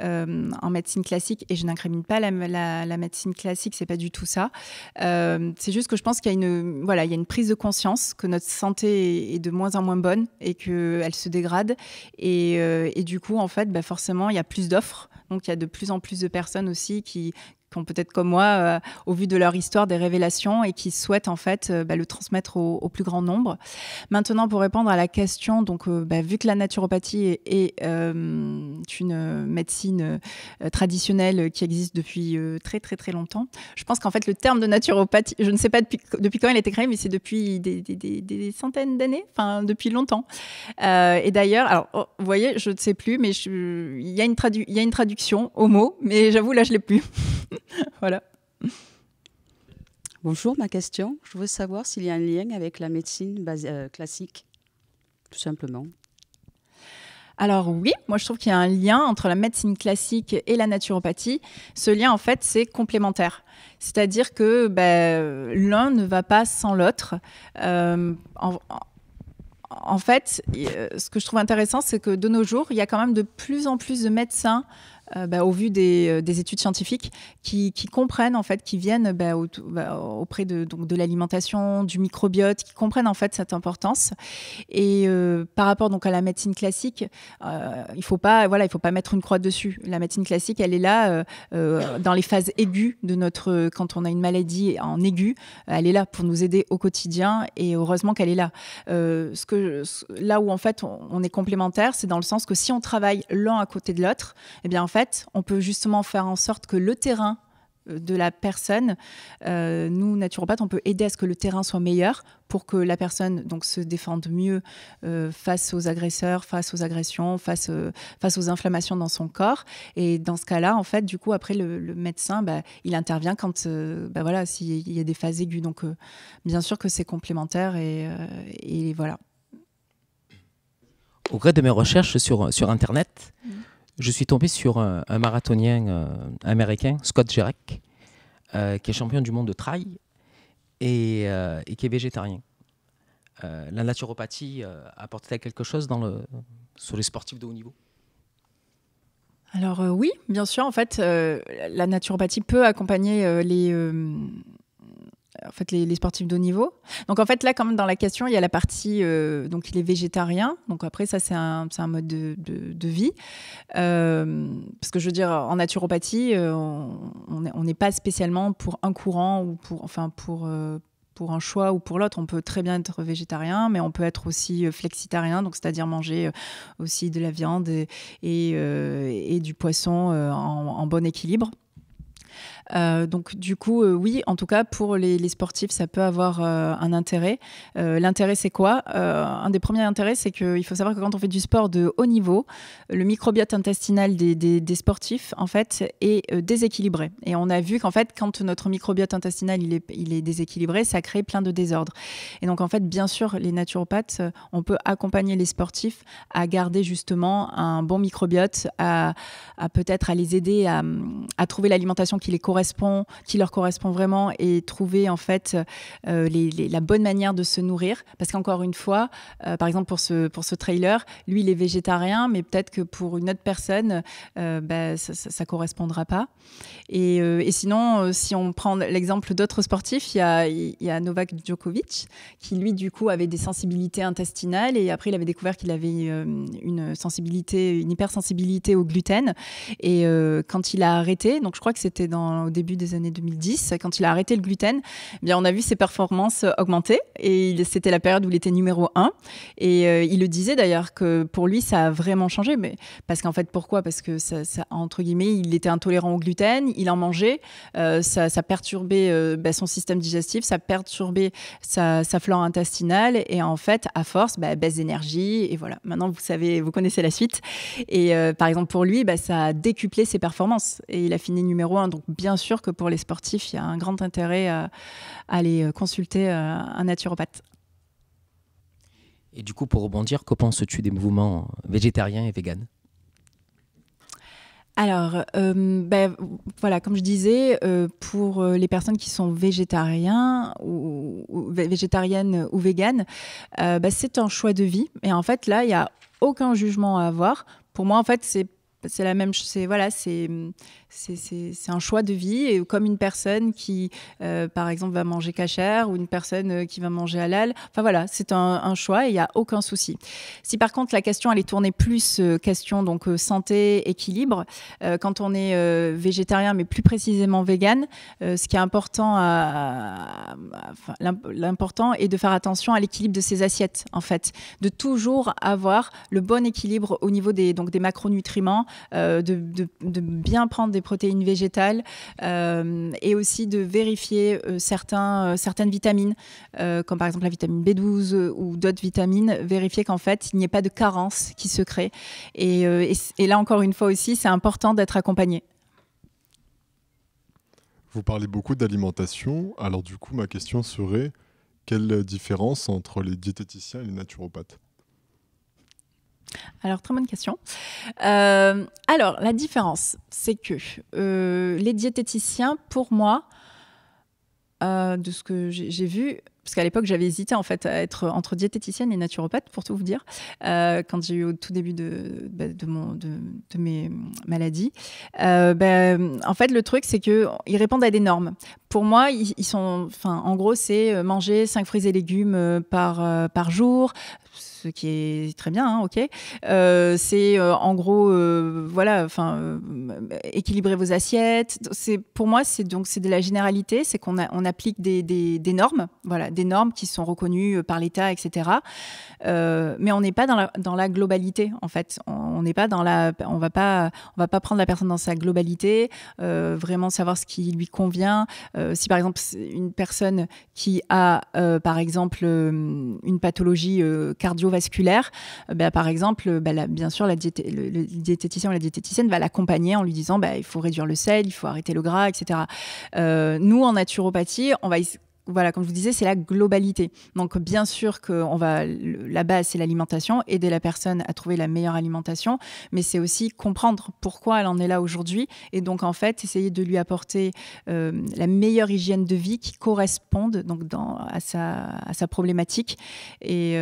en médecine classique, et je n'incrimine pas la médecine classique, c'est pas du tout ça. C'est juste que je pense qu'il y a une prise de conscience que notre santé est de moins en moins bonne et qu'elle se dégrade, et du coup, en fait, forcément, il y a plus d'offres, donc il y a de plus en plus de personnes aussi qui ont peut-être comme moi, au vu de leur histoire, des révélations et qui souhaitent en fait le transmettre au plus grand nombre. Maintenant, pour répondre à la question, donc vu que la naturopathie est une médecine traditionnelle qui existe depuis très très très longtemps, je pense qu'en fait le terme de naturopathie, je ne sais pas depuis quand il a été créé, mais c'est depuis des centaines d'années, enfin depuis longtemps. Et d'ailleurs, alors vous voyez, je ne sais plus, mais il y a une traduction au mot, mais j'avoue là je l'ai plus. Voilà. Bonjour, ma question, je veux savoir s'il y a un lien avec la médecine classique, tout simplement. Alors oui, moi je trouve qu'il y a un lien entre la médecine classique et la naturopathie. Ce lien, en fait, c'est complémentaire. C'est-à-dire que l'un ne va pas sans l'autre. En fait, ce que je trouve intéressant, c'est que de nos jours, il y a quand même de plus en plus de médecins au vu des études scientifiques qui comprennent, en fait, qui viennent auprès de l'alimentation, du microbiote, qui comprennent en fait cette importance. Et par rapport donc à la médecine classique, il faut pas mettre une croix dessus. La médecine classique, elle est là dans les phases aiguës quand on a une maladie en aigu, elle est là pour nous aider au quotidien, et heureusement qu'elle est là. Là où en fait on est complémentaires, c'est dans le sens que si on travaille l'un à côté de l'autre, eh bien en fait on peut justement faire en sorte que le terrain de la personne, nous naturopathes, on peut aider à ce que le terrain soit meilleur pour que la personne donc se défende mieux face aux agresseurs, face aux agressions, face aux inflammations dans son corps. Et dans ce cas-là, en fait, du coup, après le médecin, il intervient quand s'il y a des phases aiguës. Donc bien sûr que c'est complémentaire et voilà. Au gré de mes recherches sur Internet, je suis tombé sur un marathonien américain, Scott Jurek, qui est champion du monde de trail et qui est végétarien. La naturopathie apporte-t-elle quelque chose sur les sportifs de haut niveau ? Alors oui, bien sûr. En fait, la naturopathie peut accompagner les sportifs de haut niveau. Donc en fait là, comme dans la question, il y a la partie donc il est végétarien. Donc après ça c'est un mode de vie. Parce que je veux dire, en naturopathie, on n'est pas spécialement pour un courant ou pour un choix ou pour l'autre. On peut très bien être végétarien, mais on peut être aussi flexitarien, donc c'est-à-dire manger aussi de la viande et du poisson en bon équilibre. Donc du coup, oui, en tout cas pour les sportifs, ça peut avoir un intérêt. L'intérêt, c'est quoi ? Un des premiers intérêts, c'est qu'il faut savoir que quand on fait du sport de haut niveau, le microbiote intestinal des sportifs, en fait, est déséquilibré. Et on a vu qu'en fait, quand notre microbiote intestinal il est déséquilibré, ça crée plein de désordres. Et donc en fait, bien sûr, les naturopathes, on peut accompagner les sportifs à garder justement un bon microbiote, à peut-être à les aider à trouver l'alimentation qui leur correspond vraiment, et trouver en fait la bonne manière de se nourrir. Parce qu'encore une fois, par exemple pour ce trailer, lui il est végétarien, mais peut-être que pour une autre personne, ça correspondra pas. Et sinon, si on prend l'exemple d'autres sportifs, il y a Novak Djokovic qui lui du coup avait des sensibilités intestinales, et après il avait découvert qu'il avait une hypersensibilité au gluten. Et quand il a arrêté, donc je crois que c'était au début des années 2010, quand il a arrêté le gluten, eh bien on a vu ses performances augmenter, et c'était la période où il était numéro 1. Et il le disait d'ailleurs que pour lui ça a vraiment changé, mais parce qu'en fait pourquoi ? Parce que ça entre guillemets, il était intolérant au gluten, il en mangeait, ça perturbait son système digestif, ça perturbait sa flore intestinale, et en fait à force baisse d'énergie, et voilà, maintenant vous connaissez la suite. Et par exemple pour lui, ça a décuplé ses performances, et il a fini numéro 1. Donc bien sûr que pour les sportifs, il y a un grand intérêt à aller consulter un naturopathe. Et du coup, pour rebondir, que penses-tu des mouvements végétariens et véganes ? Alors, voilà, comme je disais, pour les personnes qui sont végétariennes ou véganes, c'est un choix de vie. Et en fait, là, il n'y a aucun jugement à avoir. Pour moi, en fait, c'est la même chose. C'est un choix de vie, et comme une personne qui, par exemple, va manger kasher, ou une personne qui va manger halal. Enfin voilà, c'est un choix, et il n'y a aucun souci. Si par contre la question elle est tournée plus question donc santé, équilibre, quand on est végétarien, mais plus précisément vegan, ce qui est important, l'important est de faire attention à l'équilibre de ses assiettes, en fait, de toujours avoir le bon équilibre au niveau des macronutriments, de bien prendre des protéines végétales, et aussi de vérifier certaines vitamines, comme par exemple la vitamine B12 ou d'autres vitamines, vérifier qu'en fait il n'y ait pas de carence qui se crée. Et là encore une fois aussi, c'est important d'être accompagné. Vous parlez beaucoup d'alimentation, alors du coup ma question serait, quelle différence entre les diététiciens et les naturopathes ? Alors, très bonne question. Alors, la différence, c'est que les diététiciens, pour moi, de ce que j'ai vu, parce qu'à l'époque, j'avais hésité en fait à être entre diététicienne et naturopathe, pour tout vous dire, quand j'ai eu au tout début de mes maladies. En fait, le truc, c'est qu'ils répondent à des normes. Pour moi, ils sont, en gros, c'est manger 5 fruits et légumes par jour, ce qui est très bien, hein, ok. C'est en gros, équilibrer vos assiettes. Pour moi, c'est de la généralité, c'est qu'on applique des normes, voilà, des normes qui sont reconnues par l'État, etc. Mais on n'est pas dans la globalité, en fait. On n'est pas on va pas prendre la personne dans sa globalité, vraiment savoir ce qui lui convient. Si par exemple une personne qui a par exemple une pathologie cardiovasculaire, par exemple, bien sûr le diététicien ou la diététicienne va l'accompagner en lui disant il faut réduire le sel, il faut arrêter le gras, etc. Nous en naturopathie, on va voilà, comme je vous disais, c'est la globalité. Donc, bien sûr que la base, c'est l'alimentation, aider la personne à trouver la meilleure alimentation, mais c'est aussi comprendre pourquoi elle en est là aujourd'hui. Et donc, en fait, essayer de lui apporter la meilleure hygiène de vie qui corresponde donc, à sa problématique. Et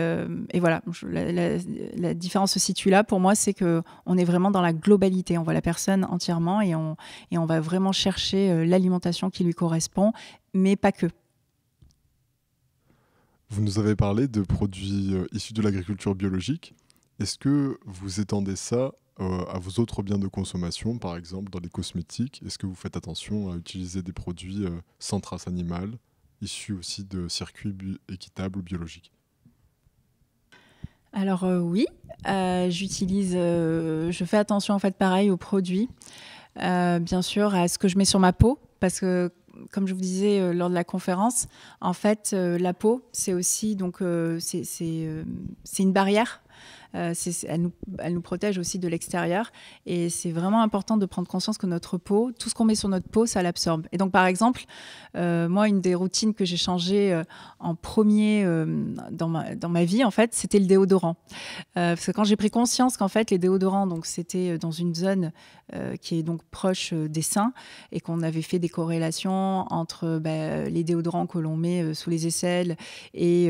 voilà, la différence se situe là. Pour moi, c'est qu'on est vraiment dans la globalité. On voit la personne entièrement et on va vraiment chercher l'alimentation qui lui correspond, mais pas que. Vous nous avez parlé de produits issus de l'agriculture biologique. Est-ce que vous étendez ça à vos autres biens de consommation, par exemple dans les cosmétiques? Est-ce que vous faites attention à utiliser des produits sans trace animale, issus aussi de circuits équitables ou biologiques? Alors oui, je fais attention en fait pareil aux produits, bien sûr à ce que je mets sur ma peau, parce que comme je vous disais lors de la conférence, en fait, la peau, c'est aussi donc c'est une barrière. Elle nous protège aussi de l'extérieur et c'est vraiment important de prendre conscience que notre peau, tout ce qu'on met sur notre peau, ça l'absorbe. Et donc par exemple, moi, une des routines que j'ai changées en premier dans ma vie, en fait, c'était le déodorant. Parce que quand j'ai pris conscience qu'en fait, les déodorants, donc c'était dans une zone qui est donc proche des seins et qu'on avait fait des corrélations entre les déodorants que l'on met sous les aisselles et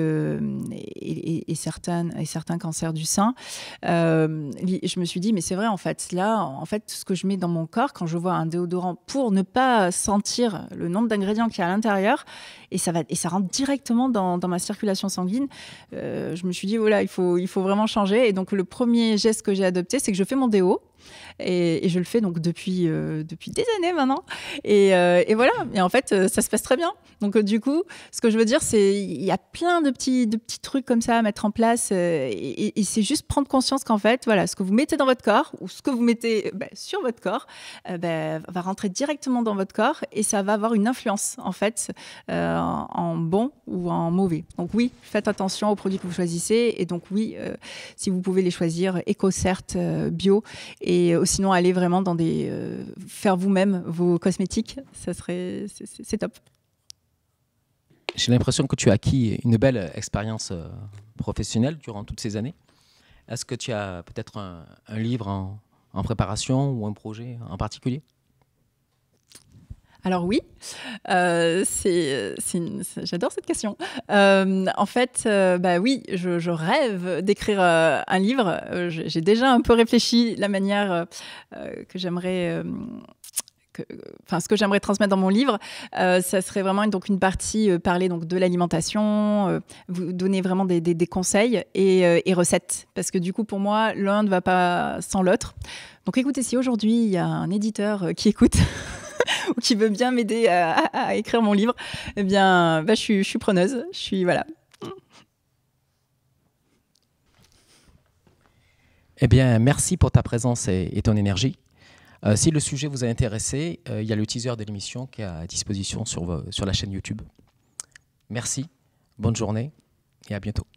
certains cancers du sein. Je me suis dit, mais c'est vrai, en fait, là, en fait, ce que je mets dans mon corps, quand je vois un déodorant, pour ne pas sentir le nombre d'ingrédients qu'il y a à l'intérieur, et ça rentre directement dans ma circulation sanguine, je me suis dit, voilà, il faut vraiment changer. Et donc, le premier geste que j'ai adopté, c'est que je fais mon déo. Et je le fais donc depuis des années maintenant. Et voilà. Et en fait, ça se passe très bien. Donc, du coup, ce que je veux dire, c'est il y a plein de petits trucs comme ça à mettre en place. Et c'est juste prendre conscience qu'en fait, voilà, ce que vous mettez dans votre corps ou ce que vous mettez sur votre corps va rentrer directement dans votre corps et ça va avoir une influence, en fait, en bon ou en mauvais. Donc, oui, faites attention aux produits que vous choisissez. Et donc, oui, si vous pouvez les choisir, EcoCert, bio. Et sinon, aller vraiment dans faire vous-même vos cosmétiques, c'est top. J'ai l'impression que tu as acquis une belle expérience professionnelle durant toutes ces années. Est-ce que tu as peut-être un livre en préparation ou un projet en particulier ? Alors oui, j'adore cette question. En fait, oui, je rêve d'écrire un livre. J'ai déjà un peu réfléchi la manière que j'aimerais... ce que j'aimerais transmettre dans mon livre, ça serait vraiment donc une partie parler donc de l'alimentation, vous donner vraiment des conseils et recettes, parce que du coup pour moi l'un ne va pas sans l'autre. Donc écoutez, si aujourd'hui il y a un éditeur qui écoute ou qui veut bien m'aider à écrire mon livre, eh bien je suis preneuse, voilà. Eh bien merci pour ta présence et ton énergie. Si le sujet vous a intéressé, il y a le teaser de l'émission qui est à disposition sur la chaîne YouTube. Merci, bonne journée et à bientôt.